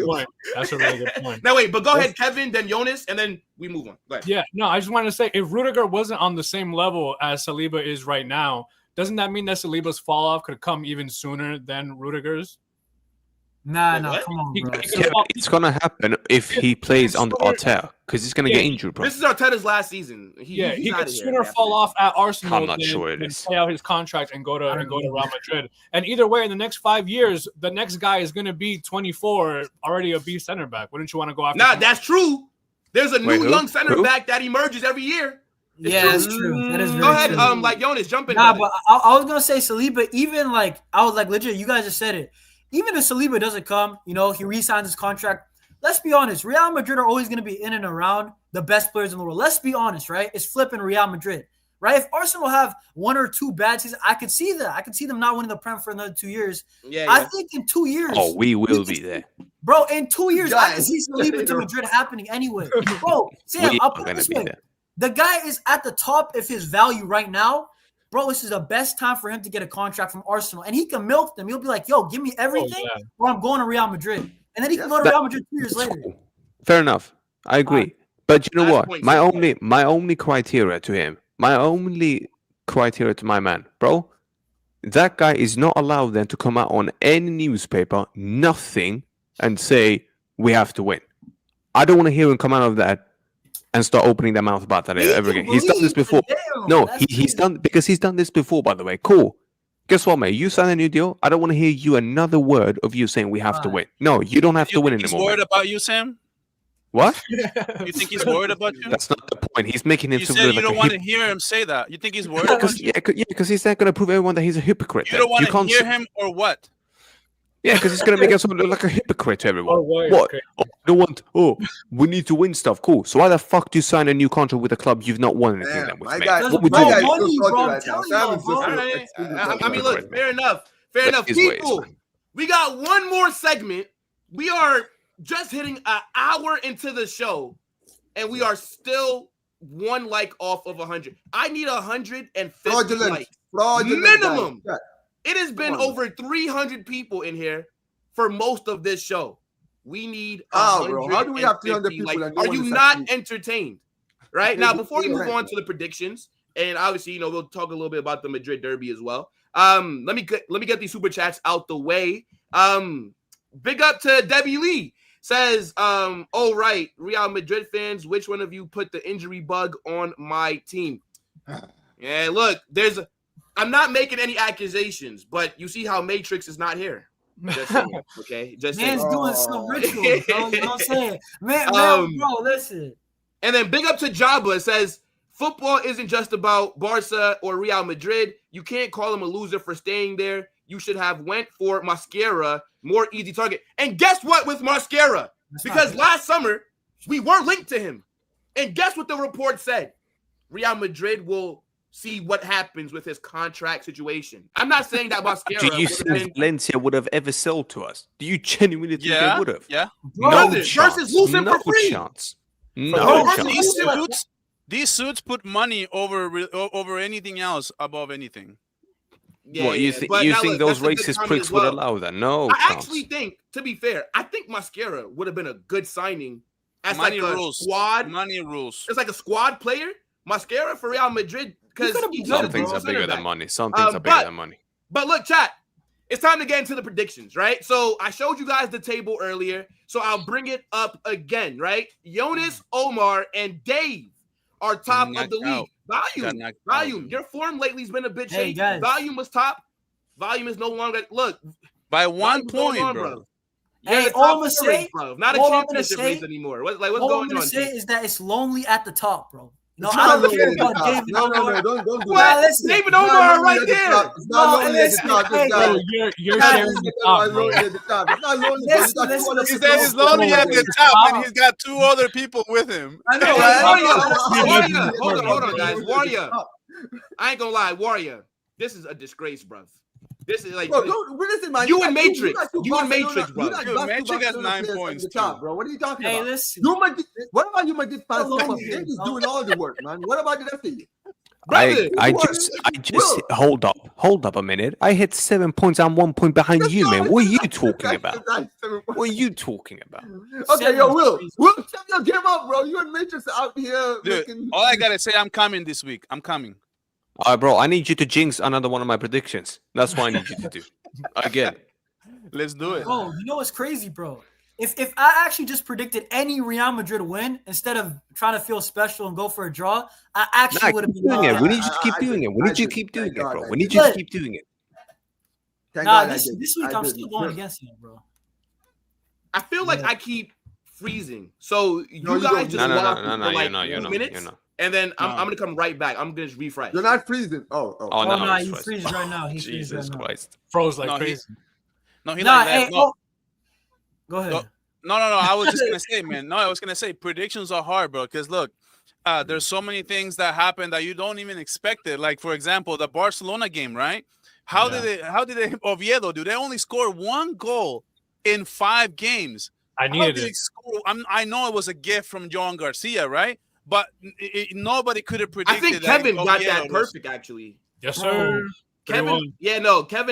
That's a really good point. Now wait, but go ahead, Kevin, then Jonas, and then we move on. Go ahead. Yeah, no, I just wanted to say, if Rudiger wasn't on the same level as Saliba is right now, doesn't that mean that Saliba's fall off could come even sooner than Rudiger's? Nah, come on, bro. It's gonna happen if he plays under Arteta because he's gonna get injured, bro. This is Arteta's last season. He could sooner fall off at Arsenal I'm not sure it is. Play out his contract and go to Real Madrid. And either way, in the next 5 years, the next guy is gonna be 24, already a B center back. Wouldn't you want to go after? Nah, that's true. There's a new young center back that emerges every year. That's true. That is very Go ahead, true. like Jonas, jump in. Nah, but I was gonna say Saliba. Even I was legit. You guys just said it. Even if Saliba doesn't come, he re-signs his contract. Let's be honest. Real Madrid are always going to be in and around the best players in the world. Let's be honest, right? It's flipping Real Madrid, right? If Arsenal have 1 or 2 bad seasons, I could see that. I could see them not winning the Prem for another 2 years. I think in 2 years. Oh, we will be there. Bro, in 2 years, I can see Saliba to Madrid happening anyway. Bro, Sam, I'll put it this way. The guy is at the top of his value right now. Bro, this is the best time for him to get a contract from Arsenal. And he can milk them. He'll be like, yo, give me everything or I'm going to Real Madrid. And then he can go to Real Madrid 2 years later. Fair enough. I agree. But you know what? My only criteria to him, my only criteria to my man, bro, that guy is not allowed then to come out on any newspaper, nothing, and say, we have to win. I don't want to hear him come out of that and start opening their mouth about that ever again. He's done this before. No, he's done this before, by the way. Cool. Guess what, mate? You sign a new deal. I don't want to hear you another word of you saying we have to win. No, you don't have to win anymore. He's worried about you, Sam? What? You think he's worried about you? That's not the point. He's making it. You said you don't want to hear him say that. You think he's worried about you? Yeah, because he's not going to prove everyone that he's a hypocrite. You don't want to hear him or what? Yeah, because he's going to make us look like a hypocrite to everyone. What? Okay. Oh, I don't want. Oh, we need to win stuff. Cool. So why the fuck do you sign a new contract with a club you've not won anything then with, mate? What would you do? I mean, look, fair enough. Fair enough. People, we got one more segment. We are just hitting an hour into the show, and we are still 1 like off of 100. I need 150 likes. Minimum. Yeah. It has been over 300 people in here for most of this show. We need bro. How do we have 300 people? Like, are you not entertained? Right? Now, before we move on to the predictions, and obviously, we'll talk a little bit about the Madrid Derby as well. Let me get these super chats out the way. Big up to Debbie Lee. Says, oh, right, Real Madrid fans, which one of you put the injury bug on my team? Yeah, look, I'm not making any accusations, but you see how Matrix is not here. Just saying, okay? Just Man's doing some ritual. You know what I'm saying? Man, bro, listen. And then big up to Jabba. It says, football isn't just about Barca or Real Madrid. You can't call them a loser for staying there. you should have went for Mosquera, more easy target. And guess what with Mosquera? Because last summer, we were linked to him. And guess what the report said? Real Madrid will see what happens with his contract situation. I'm not saying that Mosquera. Do you think Valencia would have ever sold to us? Do you genuinely think they would have? Yeah. No chance. Versus lose him for free. Chance. No chance. These suits put money over anything else above anything. Yeah, what, you think those racist pricks would allow that? No I chance. actually think, to be fair, I think Mosquera would have been a good signing as money like a rules. squad. Money rules. It's like a squad player. Mosquera for Real Madrid. Because some things are bigger than money. Some things are bigger than money. But look, chat, it's time to get into the predictions, right? So I showed you guys the table earlier, so I'll bring it up again, right? Jonas, Omar, and Dave are top of the league. Volume. Your form lately has been a bit shaky. Volume was top. Volume is no longer. Look, by 1 point, bro. Hey, all I'm gonna say, bro, not a championship race anymore. What's going on? All I'm gonna say is that it's lonely at the top, bro. No, I don't care about David. No, don't do that. Listen, David Omar right there. It's not lonely at the top. You're sharing the top, bro. It's not lonely. He said he's lonely at the top, and he's got 2 other people with him. I know. Warrior. Hold on, guys. Warrior. I ain't gonna lie, Warrior. This is a disgrace, bro. This is like, bro, listen, man. You and Matrix, bro. Matrix has 9 points, top, bro. What are you talking about? Listen. What about you, Madrid fans? They're just doing all the work, man. What about the rest of you? I just hold up a minute. I hit 7 points. I'm 1 point behind you, man. What are you talking about? What are you talking about? Okay, Will, give up, bro. You and Matrix out here. Dude, all I gotta say, I'm coming this week. I'm coming. All right, bro. I need you to jinx another one of my predictions. That's what I need you to do. Again. Let's do it. Oh, you know what's crazy, bro? If I actually just predicted any Real Madrid win instead of trying to feel special and go for a draw, I actually would have been doing it. We need you to keep doing it. We need you to keep doing it, bro. We need you to keep doing it. This week I'm still going against him, bro. I feel like I keep freezing. So you guys just walk for like 2 minutes. And then I'm going to come right back. I'm going to just refresh. You're not freezing. Oh no, he's freezing right now. He's Jesus Christ. Froze like crazy. Go ahead. No. I was just going to say, man. No, I was going to say predictions are hard, bro. Because look, there's so many things that happen that you don't even expect it. Like, for example, the Barcelona game, right? How did they Oviedo do? They only scored 1 goal in 5 games. I needed it. I know it was a gift from Joan Garcia, right? But nobody could have predicted. I think Kevin got that perfect, actually. Yes, sir. Kevin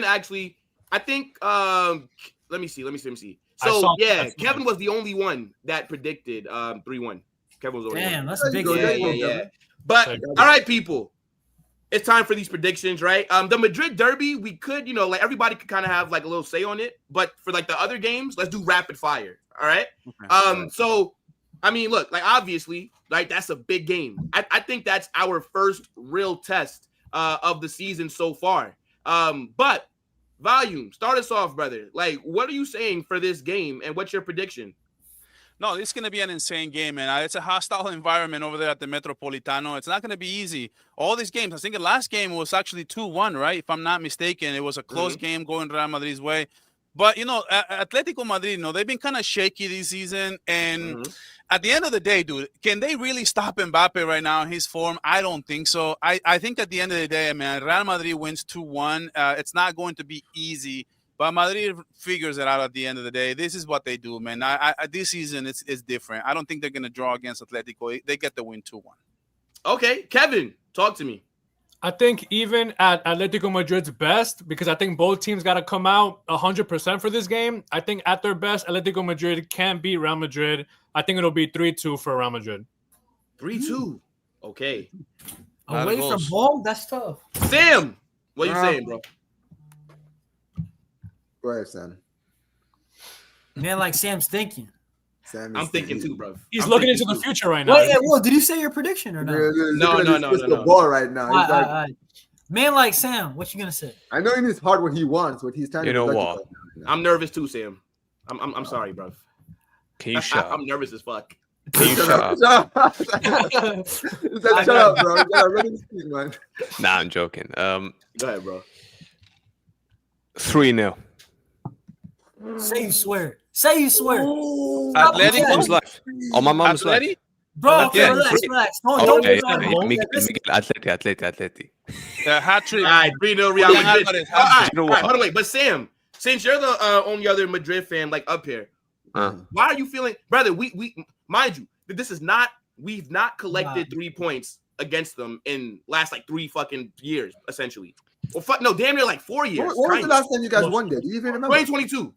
actually. I think. Let me see. So Kevin was the only one that predicted 3-1. Kevin was the only one. Damn, that's a big game. Yeah. But all right, people. It's time for these predictions, right? The Madrid Derby, we could, like everybody could kind of have like a little say on it. But for like the other games, let's do rapid fire. All right. Okay. So, I mean, look, like obviously, like that's a big game. I think that's our first real test of the season so far. But Volume, start us off, brother. Like, what are you saying for this game, and what's your prediction? No, it's going to be an insane game, man. It's a hostile environment over there at the Metropolitano. It's not going to be easy. All these games, I think the last game was actually 2-1, right? If I'm not mistaken, it was a close game going Real Madrid's way. But, Atletico Madrid, they've been kind of shaky this season. And at the end of the day, dude, can they really stop Mbappé right now in his form? I don't think so. I think at the end of the day, man, Real Madrid wins 2-1. It's not going to be easy. But Madrid figures it out at the end of the day. This is what they do, man. This season, it's different. I don't think they're going to draw against Atletico. They get the win 2-1. Okay. Kevin, talk to me. I think even at Atletico Madrid's best, because I think both teams got to come out 100% for this game, I think at their best, Atletico Madrid can beat Real Madrid. I think it'll be 3-2 for Real Madrid. 3-2. Okay. Away from home? That's tough. Sam, what are you saying, bro? Go ahead, Sam. Man, like Sam's thinking. I'm thinking too, bro. He's looking into the future right now. Wait, well, did you say your prediction or not? No. The ball right now. All right. Man, like Sam, what you gonna say? I know in his heart what he wants, but he's trying to. You know what? I'm nervous too, Sam. I'm sorry, bro. Can you shut up? I'm nervous as fuck. Can you shut up? Shut up, bro. You gotta really speak, man. Nah, I'm joking. Go ahead, bro. 3-0. Say you swear. Say you swear. Atletico? Mom's life. On my mom's life. Atleti? Bro, okay, Yeah. relax. Don't Okay, get on home. Miguel, Atleti. Hat trick. All right, 3-0 Real Yeah, Madrid. but it's- All right, You know all right, what? by the way, but Sam, since you're the only other Madrid fan like up here, why are you feeling, brother? We mind you, this is not. We've not collected 3 points against them in last like 3 fucking years, essentially. Well, no, damn near like 4 years. What was the last time you guys won there? Do you even remember? 2022.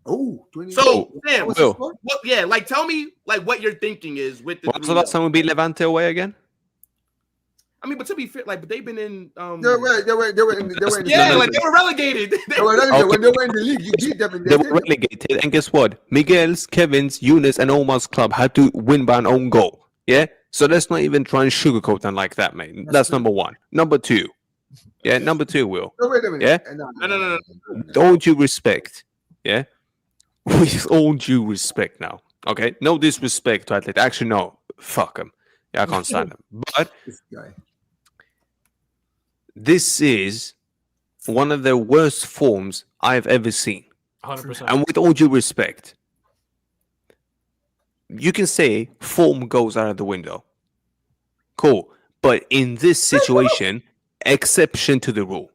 Oh, 20. So, Sam, What's the Will. score? what? Yeah, like tell me like what your thinking is with the. What's the last time we beat Levante away again? I mean, but to be fair, like, but they've been in. They were in the Yeah, No, like they were relegated. They were relegated. When they were in the league, you beat them in They the were relegated, and guess what? Miguel's, Kevin's, Eunice, and Omar's club had to win by an own goal. Yeah, so let's not even try and sugarcoat them like that, mate. That's number one. Number two, number two, Will. No, wait a minute. Yeah? No. With all due respect, with all due respect now, okay? No disrespect to Atletico. Actually, no. Fuck them. Yeah, I can't stand them. But This guy. this is one of the worst forms I've ever seen. 100%. And with all due respect, you can say form goes out of the window. Cool. But in this situation, exception to the rule.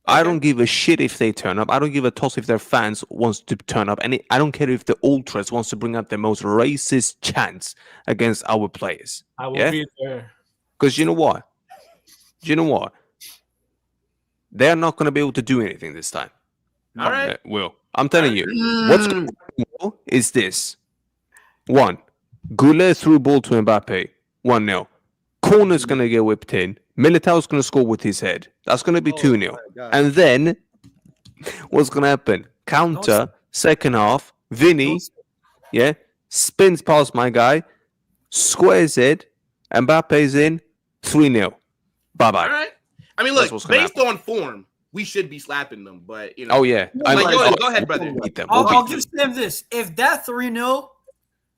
I don't give a shit if they turn up. I don't give a toss if their fans wants to turn up. And I don't care if the ultras wants to bring up the most racist chants against our players. I will be there. Because you know what? They're not going to be able to do anything this time. All right. Will. I'm telling you. What's going to happen is this. 1. Goulet threw ball to Mbappé. 1-0. Corner's going to get whipped in. Militao's going to score with his head. That's going to be 2-0. And then, what's going to happen? Counter, second half, Vinny, spins past my guy, squares it, Mbappe's in, 3-0. Bye-bye. All right. I mean, look, That's what's gonna based on form, we should be slapping them, but you know. Oh, yeah. Go ahead, brother. Beat them. I'll give Sam this. If that 3-0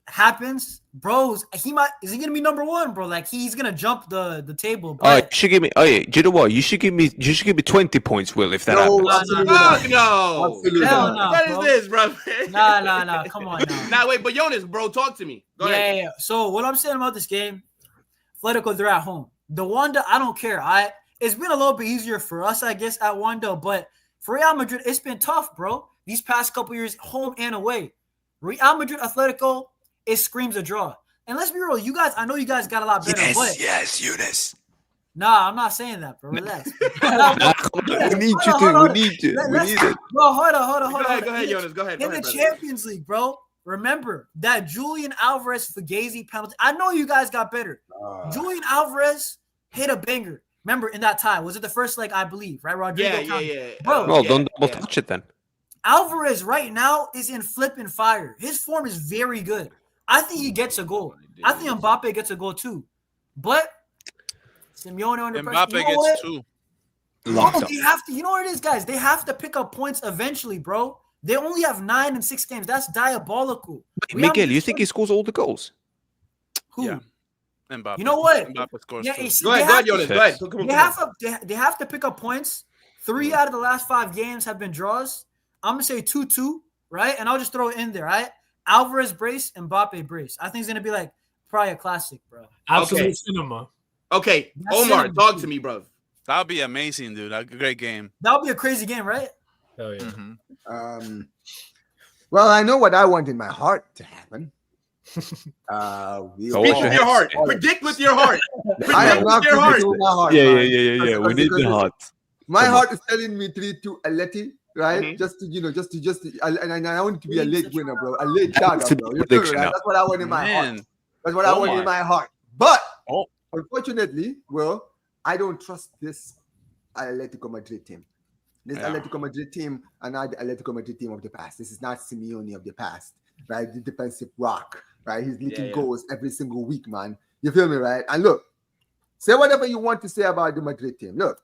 happens, bros, is he gonna be number 1, bro? Like he's gonna jump the table. Oh, you But should give me. Oh, yeah. Do you know what? You should give me 20 points, Will, if that happens. Absolutely not. Fuck no. Absolutely Hell not. no, What is bro. this, bro? Nah. Come on now. Nah, wait, but Jonas, bro, talk to me. Go ahead. Yeah. So what I'm saying about this game, Atletico, they're at home. The Wanda, I don't care. It's been a little bit easier for us, I guess, at Wanda, but for Real Madrid, it's been tough, bro. These past couple years, home and away. Real Madrid, Atletico, it screams a draw. And let's be real, you guys, I know you guys got a lot better, but Yes, Eunice. nah, I'm not saying that, bro. Relax. We need you to. We need you. We need it. Bro, hold on. Go ahead, Jonas. Go ahead. In the Champions League, bro, remember that Julian Alvarez Fugazi penalty. I know you guys got better. Julian Alvarez hit a banger. Remember in that tie? Was it the first leg, I believe, right? Rodrigo. Yeah. Bro, Well, don't double touch it then. Alvarez right now is in flipping fire. His form is very good. I think he gets a goal. I think Mbappe gets a goal too. But Simeone under pressure. Mbappe gets 2. Bro, they have to. You know what it is, guys? They have to pick up points eventually, bro. They only have 9 and 6 games. That's diabolical. Miguel, you think he scores all the goals? Who? Yeah. Mbappe. You know what? Mbappe scores Yeah, 2. it's, Go ahead, Jonas. Go ahead. they have to pick up points. 3 out of the last 5 games have been draws. I'm gonna say 2-2, right? And I'll just throw it in there, right? Alvarez brace, Mbappe brace. I think it's gonna be like probably a classic, bro. Absolute cinema. Okay, That's Omar, it. talk to me, bro. That would be amazing, dude. That's a great game. That'll be a crazy game, right? Hell yeah. Well, I know what I want in my heart to happen. Speak what's with your heart. Predict with your heart. I am Predict not with your heart. predicting with my heart. Yeah. man. We need the heart. My heart is telling me 3-2 Atleti, right? Mhm. Just to, and I want it to be a late winner, bro. A late dagger, to bro. be You feel me, prediction right? now. That's what I want in my heart. Man. That's what I want my. in my heart. But Oh. unfortunately, well, I don't trust this Atletico Madrid team. This Atletico Madrid team are not the Atletico Madrid team of the past. This is not Simeone of the past, right? The defensive rock, right? He's leaking goals every single week, man. You feel me, right? And look, say whatever you want to say about the Madrid team. Look,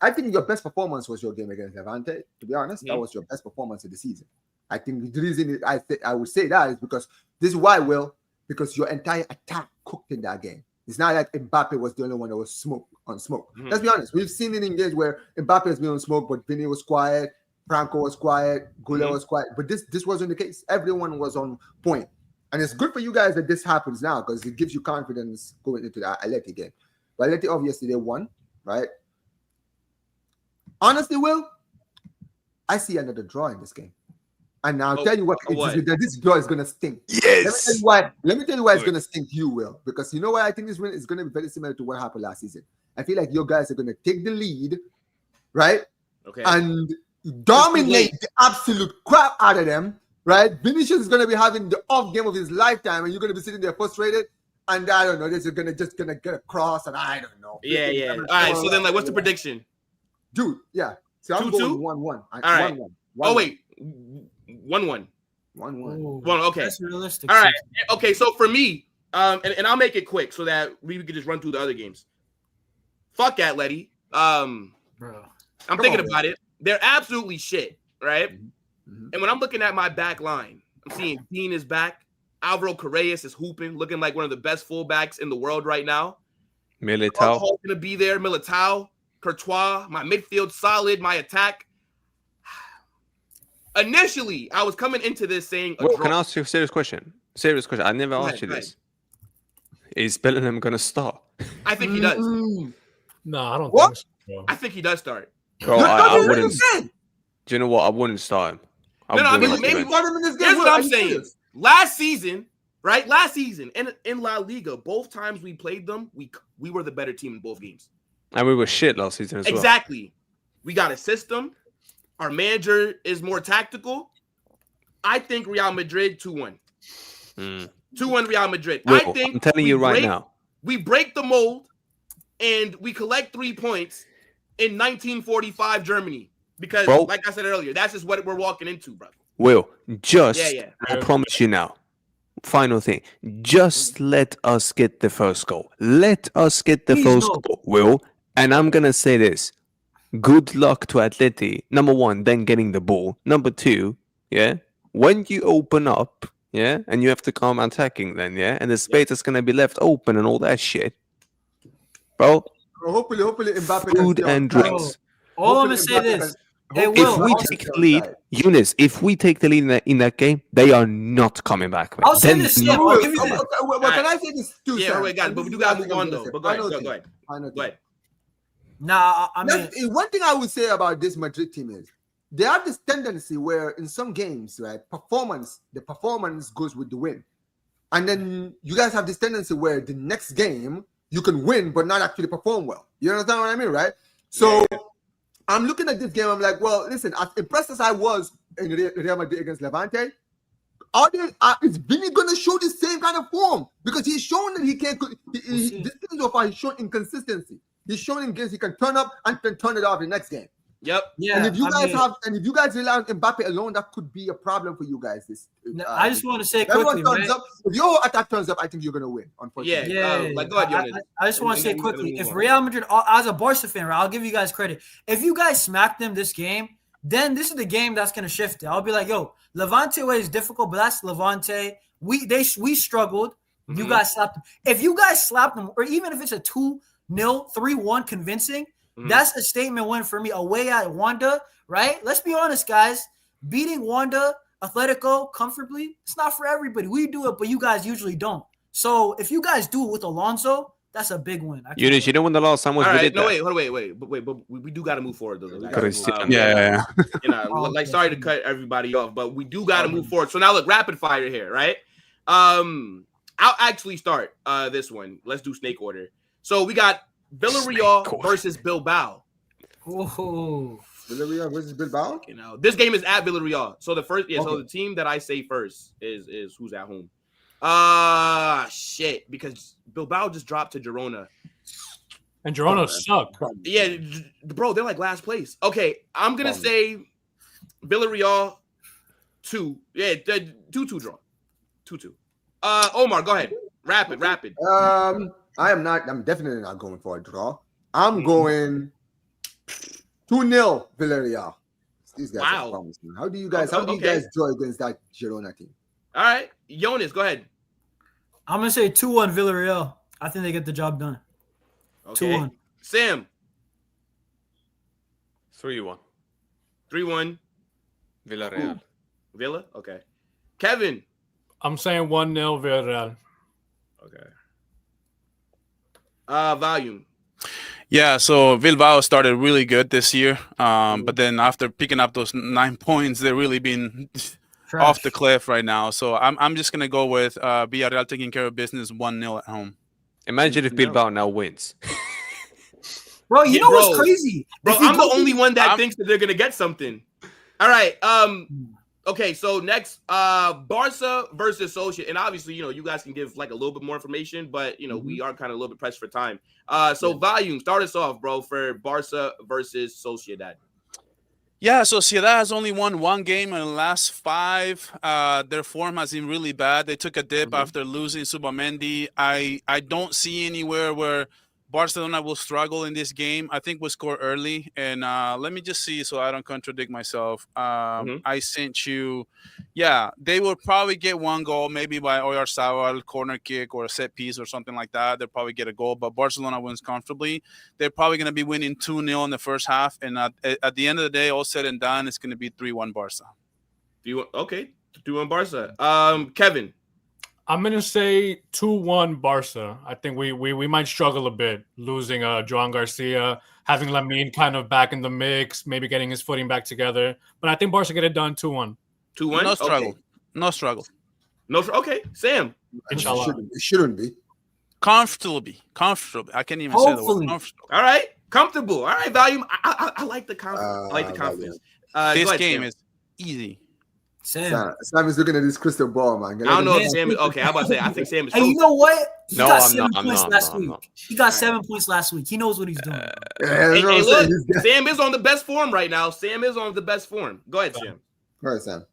I think your best performance was your game against Levante. To be honest, that was your best performance of the season. I think the reason I would say that is because this is why, Will, because your entire attack cooked in that game. It's not like Mbappe was the only one that was on smoke. Let's be honest. We've seen it in games where Mbappe has been on smoke, but Vini was quiet, Franco was quiet, Gula was quiet. But this wasn't the case. Everyone was on point. And it's good for you guys that this happens now because it gives you confidence going into the Atleti game. But Atleti, obviously, they won, right? Honestly, Will, I see another draw in this game. And I'll tell you what, this draw is going to stink. Yes. Let me tell you why it's going to stink you, Will. Because you know why I think this win is going to be very similar to what happened last season. I feel like your guys are going to take the lead, right? Okay. And dominate the absolute crap out of them, right? Vinícius is going to be having the off game of his lifetime, and you're going to be sitting there frustrated. And I don't know, this is just gonna get across, and I don't know. Yeah. All right. So then, like, what's the prediction, dude? Yeah. So I'm 2-2? going 1-1. All right. 1-1. Oh wait, 1-1. 1-1. Okay. That's realistic. All right. Okay. So for me, and I'll make it quick so that we can just run through the other games. Fuck Atleti. Bro. I'm thinking about it. They're absolutely shit, right? Mm-hmm. And when I'm looking at my back line, I'm seeing Dean is back. Alvaro Correas is hooping, looking like one of the best fullbacks in the world right now. Militao going to be there. Militao, Courtois, my midfield solid, my attack. Initially, I was coming into this saying, can I ask you a serious question? I never asked you this. Is Bellingham going to start? I think he does. No, I don't think so. Bro. I think he does start. Bro, I wouldn't. Do you know what? I wouldn't start him. I mean, maybe start him in this game. Here's what I'm saying. Last season, in La Liga, both times we played them, we were the better team in both games. And we were shit last season as well. Exactly. We got a system. Our manager is more tactical. I think Real Madrid 2-1. 2-1 Real Madrid. Will, I think I'm telling you right now. We break the mold and we collect 3 points in 1945 Germany. Because, like I said earlier, that's just what we're walking into, brother. Will, I promise you now, final thing, just let us get the first goal. Let us get the first goal, Will. And I'm going to say this. Good luck to Atleti. Number one, then getting the ball. Number two, when you open up, and you have to come attacking then, and the space is going to be left open and all that shit. Bro, hopefully Mbappe food and drinks. All I'm going to say this. If we take the lead, Eunice, if we take the lead in that game, they are not coming back. I'll say this. Can I say this too? Yeah, wait, guys, but we do got to move on, though. But go ahead. Nah, I mean, one thing I would say about this Madrid team is they have this tendency where in some games, right, the performance goes with the win. And then you guys have this tendency where the next game you can win but not actually perform well. You understand what I mean, right? So I'm looking at this game, I'm like, well, listen, as impressed as I was in Real Madrid against Levante, is Vini going to show the same kind of form? Because he's shown that he can't. This season so far, he's shown inconsistency. He's shown in games he can turn up and then turn it off the next game. Yep. Yeah. And if you guys rely on Mbappe alone, that could be a problem for you guys. I just want to say quickly, if your attack turns up, I think you're gonna win. Unfortunately. Go ahead, I just want to say quickly, if Real Madrid, as a Barca fan, I'll give you guys credit. If you guys smack them this game, then this is the game that's gonna shift it. I'll be like, yo, Levante way is difficult, but that's Levante. We struggled. You guys slapped them. If you guys slapped them, or even if it's a 2-0, 3-1 convincing, that's a statement win for me. Away at Wanda, right? Let's be honest, guys. Beating Wanda, Atletico comfortably, it's not for everybody. We do it, but you guys usually don't. So if you guys do it with Alonso, that's a big win. You know when the last time was we did that? Wait, but we do got to move forward, though. Sorry to cut everybody off, but we do got to move forward. So now look, rapid fire here, right? I'll actually start this one. Let's do snake order. So we got Villarreal versus Bilbao. Villarreal versus Bilbao? This game is at Villarreal. So the first, so the team that I say first is who's at home. Shit, because Bilbao just dropped to Girona. And Girona suck. Yeah, bro, they're like last place. Okay, I'm gonna say Villarreal 2. Yeah, 2-2 draw. 2-2. Omar, go ahead. Rapid. I'm definitely not going for a draw. I'm going 2-0 Villarreal. These guys are promising. How do you guys draw against that Girona team? All right. Jonas, go ahead. I'm going to say 2-1 Villarreal. I think they get the job done. Okay. 2-1. Sam. 3-1. 3-1. Villarreal. Villa? Okay. Kevin. I'm saying 1-0 Villarreal. Okay. Volume. Yeah, so Bilbao started really good this year, but then after picking up those 9 points, they're really been off the cliff right now. So I'm just gonna go with Villarreal taking care of business 1-0 at home. Imagine if Bilbao now wins. Bro, you know what's crazy? Bro, I'm the only one that thinks that they're gonna get something. All right. Okay, so next, Barca versus Sociedad, and obviously, you guys can give like a little bit more information, but we are kind of a little bit pressed for time. So Volume, start us off, bro, for Barca versus Sociedad. Yeah, Sociedad has only won 1 game in the last 5. Their form has been really bad. They took a dip after losing Subamendi. I don't see anywhere where Barcelona will struggle in this game. I think we'll score early. And let me just see so I don't contradict myself. I sent you, they will probably get 1 goal, maybe by Oyarzabal, corner kick or a set piece or something like that. They'll probably get a goal, but Barcelona wins comfortably. They're probably going to be winning 2-0 in the first half. And at the end of the day, all said and done, it's going to be 3-1 Barca. 3-1 Barca. Kevin. I'm gonna say 2-1 Barca. I think we might struggle a bit losing Joan Garcia, having Lamine kind of back in the mix, maybe getting his footing back together. But I think Barca get it done 2-1. 2-1. No struggle. Okay. No struggle. Okay, Sam. Inshallah. It shouldn't be. Comfortably. I can't even say the word. Comfortable. All right, comfortable. All right, Volume. I like the confidence. I like the confidence. This game is easy. Sam is looking at this crystal ball, man. I don't know if Sam is okay. I'm about to say I think Sam is. Hey, you know what? He No, got I'm 7 not. points last week. He got 7 points last week. He knows what he's doing. Hey, look, Sam is on the best form right now. Sam is on the best form. Go ahead, Sam. All right, Sam.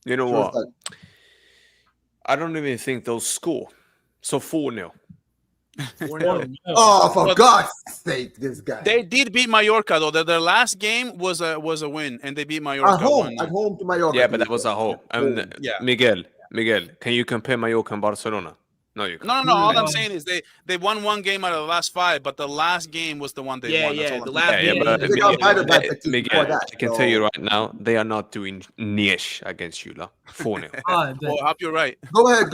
You know what? I don't even think they'll score. So 4-0. Oh, for God's sake, this guy. They did beat Mallorca though. Their last game was a win, and they beat Mallorca at home to Mallorca. Yeah, but that was at home. Miguel, can you compare Mallorca and Barcelona? No, you can't. No. All I'm saying is they won 1 game out of the last 5, but the last game was the one they won. The last game. Miguel, I can tell you right now, they are not doing niche against you, 4-0. I hope you're right. Go ahead.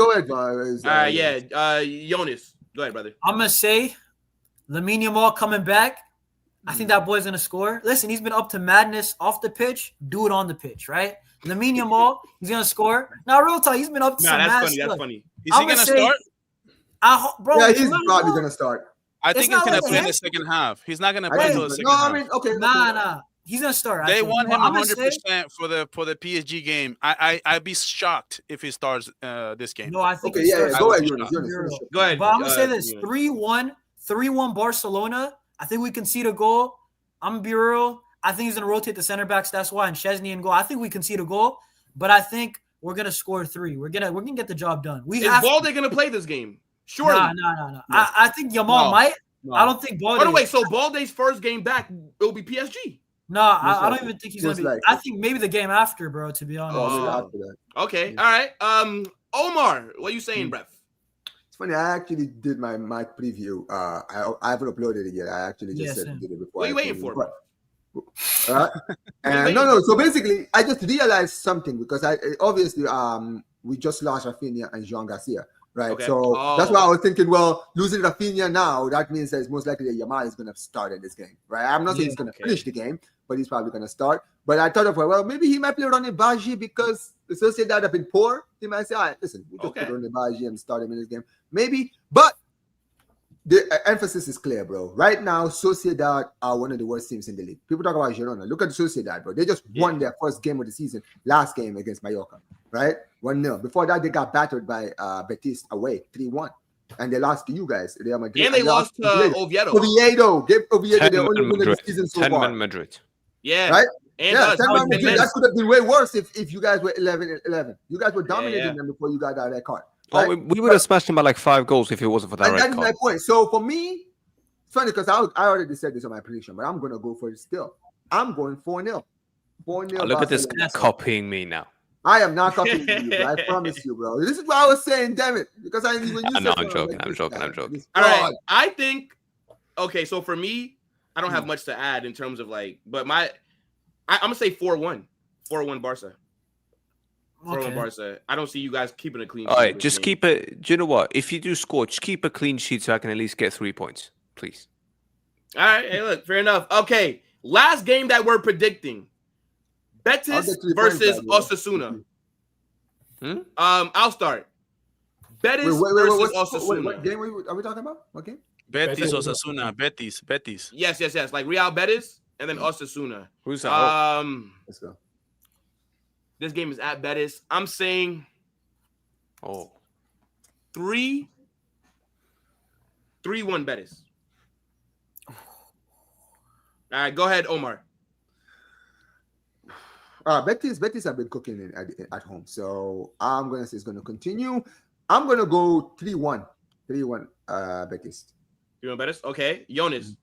Jonas. Go ahead, brother. I'm gonna say Lamine Yamal coming back. I think that boy's gonna score. Listen, he's been up to madness off the pitch. Do it on the pitch, right? Lamine Yamal, he's gonna score. Now, real talk, he's been up to some that's mad funny. Is he gonna start? Yeah, he's probably gonna start. I think he's gonna play in the second half. He's not gonna play until the second half. Nah. He's gonna start. They want him 100% for the PSG game. I'd be shocked if he starts this game. No, I think. Okay, go ahead, Jonas. Go ahead. But I'm gonna say this: 3-1 Barcelona. I think we concede a goal. I'm gonna be real. I think he's gonna rotate the center backs. That's why, and Szczesny and goal. I think we concede a goal, but I think we're gonna score 3. We're gonna get the job done. Is Balde gonna play this game? Sure. No. I think Yamal might. No. I don't think Balde. By the way, so Balde's first game back will be PSG. No, I don't even think he's gonna be. I think maybe the game after, bro. To be honest. Okay. All right. Omar, what are you saying, bruv? It's funny. I actually did my preview. I haven't uploaded it yet. I actually just said I did it before. What are you waiting for, bro? All right. And no. So basically, I just realized something because obviously we just lost Raphinha and Joan Garcia. Right, okay. So that's why I was thinking. Well, losing Raphinha now, that means that it's most likely that Yamal is going to start in this game, right? I'm not saying he's going to finish the game, but he's probably going to start. But I thought of, well, maybe he might play Ronny Baji because the Sociedad have been poor. He might say, all right, listen, we just put Ronny Baji and start him in this game. Maybe, but the emphasis is clear, bro. Right now, Sociedad are one of the worst teams in the league. People talk about Girona. Look at Sociedad, bro. They just won their first game of the season, last game against Mallorca, right? 1-0. Before that, they got battered by Betis away, 3-1. And they lost to you guys, Real Madrid. And they lost to Oviedo. Give Oviedo the only win of the season so far. 10-man Madrid. Yeah. Right? And 10-man Madrid. That could have been way worse if you guys were 11-11. You guys were dominating them before you got that red card. Right? Oh, we would have smashed him by like 5 goals if it wasn't for that red card. That is my point. So for me, it's funny because I already said this on my prediction, but I'm going to go for it still. I'm going 4-0. 4-0. Look at this guy copying me now. I am not copying you, bro. I promise you, bro. This is what I was saying, damn it. Because I even you No, I'm joking. I'm joking. All right. I think okay, so for me, I don't have much to add in terms of like, but I'm gonna say 4-1. 4-1 Barca. 4-1 Barca. I don't see you guys keeping a clean sheet. All right, just keep it. Do you know what? If you do score, just keep a clean sheet so I can at least get 3 points, please. All right, hey, look, fair enough. Okay, last game that we're predicting: Betis versus Osasuna. I'll start. Betis versus Osasuna. What game are we talking about? What game? Betis, Osasuna, Betis. Yes. Like Real Betis and then Osasuna. Who's that? Let's go. This game is at Betis. I'm saying 3-1 Betis. All right, go ahead, Omar. Betis have been cooking at home, so I'm gonna say it's gonna continue. I'm gonna go 3-1 Betis. 3-1 Betis. Okay, Jonas.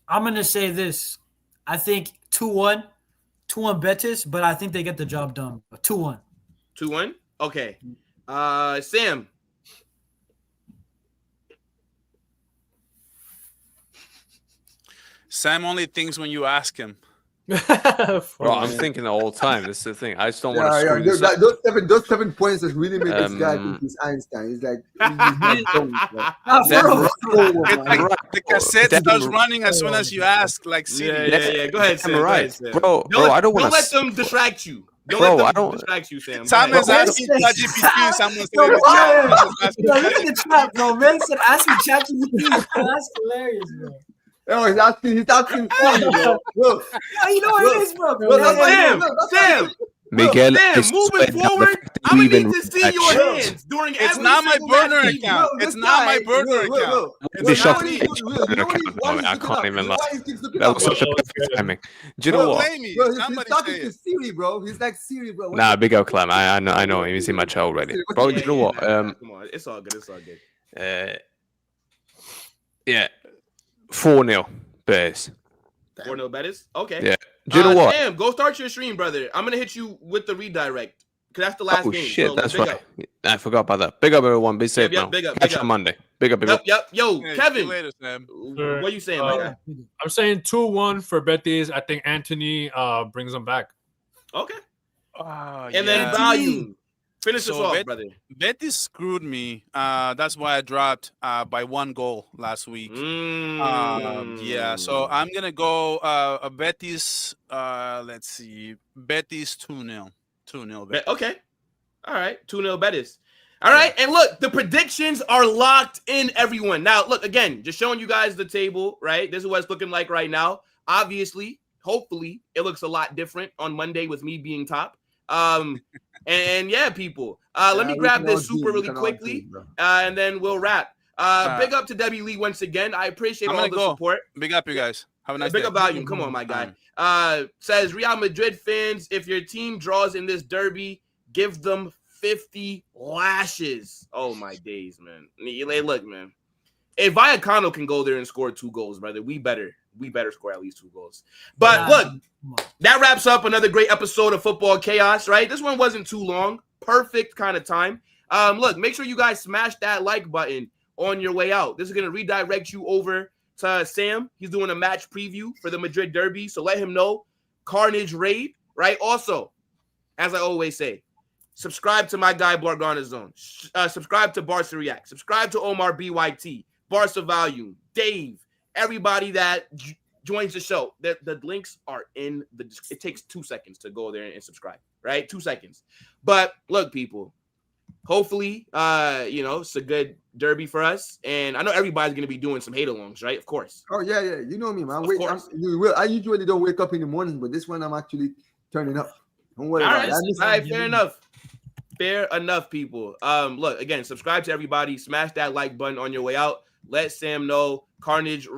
I'm gonna say this. I think 2-1 Betis, but I think they get the job done. 2-1. 2-1. Okay. Sam. Sam only thinks when you ask him. Bro, I'm thinking the whole time. This is the thing. I just don't want to screw this up. Those 7 points that really made this guy think he's Einstein. He's like, the cassette starts running as soon as you ask. Like, yeah. Go ahead, Sam. Right, bro. I don't want to let them distract you. Don't let them distract you, Sam. Sam is asking ChatGPT. Someone's in the chat. Look at the chat, bro. Man said asking ChatGPT. That's hilarious, bro. Oh, he's asking for you, bro. Look. Yeah, you know what it is, bro. Sam. Miguel, moving forward, I'm gonna need to see your hands during every It's not my burner match. account. It's not my burner account. I can't even lie. That was such a perfect timing. Do you know what? Blame me. Bro, he's Somebody talking say to it. Siri, bro. He's like Siri, bro. Nah, big up Clem. I know him. He's in my chat already. Bro, you know what? Come on, it's all good. It's all good. Yeah, 4-0 Bears. 4-0 Betis. Okay. Yeah. Do you know what? Sam, go start your stream, brother. I'm gonna hit you with the redirect because that's the last game. Oh shit, so that's big right. up. I forgot about that. Big up everyone. Be safe, man. Big up. Catch you on Monday. Big up, everyone. Yep. Yo, Yeah, Kevin. see you later, Sam. What are you saying, my guy? I'm saying 2-1 for Betis. I think Anthony brings them back. Okay. And And then volume. Finish us off, brother. Betis screwed me. That's why I dropped by 1 goal last week. Yeah, so I'm gonna go Betis. Let's see, Betis 2-0. 2-0. Betis. Okay. All right. 2-0 Betis. All right. And look, the predictions are locked in, everyone. Now, look, again, just showing you guys the table, right? This is what it's looking like right now. Obviously, hopefully, it looks a lot different on Monday with me being top. And yeah, people, let me grab this really quickly, and then we'll wrap. Big up to Debbie Lee once again. I appreciate all the support. Big up, you guys. Have a nice day. Big up volume. Come on, my guy. Says Real Madrid fans, if your team draws in this derby, give them 50 lashes. Oh my days, man. Look, man. If Vallecano can go there and score 2 goals, brother, we better score at least 2 goals. But look, that wraps up another great episode of Football Chaos, right? This one wasn't too long. Perfect kind of time. Look, make sure you guys smash that like button on your way out. This is going to redirect you over to Sam. He's doing a match preview for the Madrid Derby, so let him know. Carnage Raid, right? Also, as I always say, subscribe to my guy, Bargana Zone. Subscribe to Barca React. Subscribe to Omar BYT, Barca Volume, Dave, everybody that joins the show. The links are in the. It takes 2 seconds to go there and subscribe, right? 2 seconds. But look, people, hopefully, it's a good derby for us. And I know everybody's going to be doing some hate-alongs, right? Of course. Oh, yeah. You know me, man. I usually don't wake up in the morning, but this one I'm actually turning up. Don't worry about it. All right, fair enough. Fair enough, people. Look, again, subscribe to everybody. Smash that like button on your way out. Let Sam know. Carnage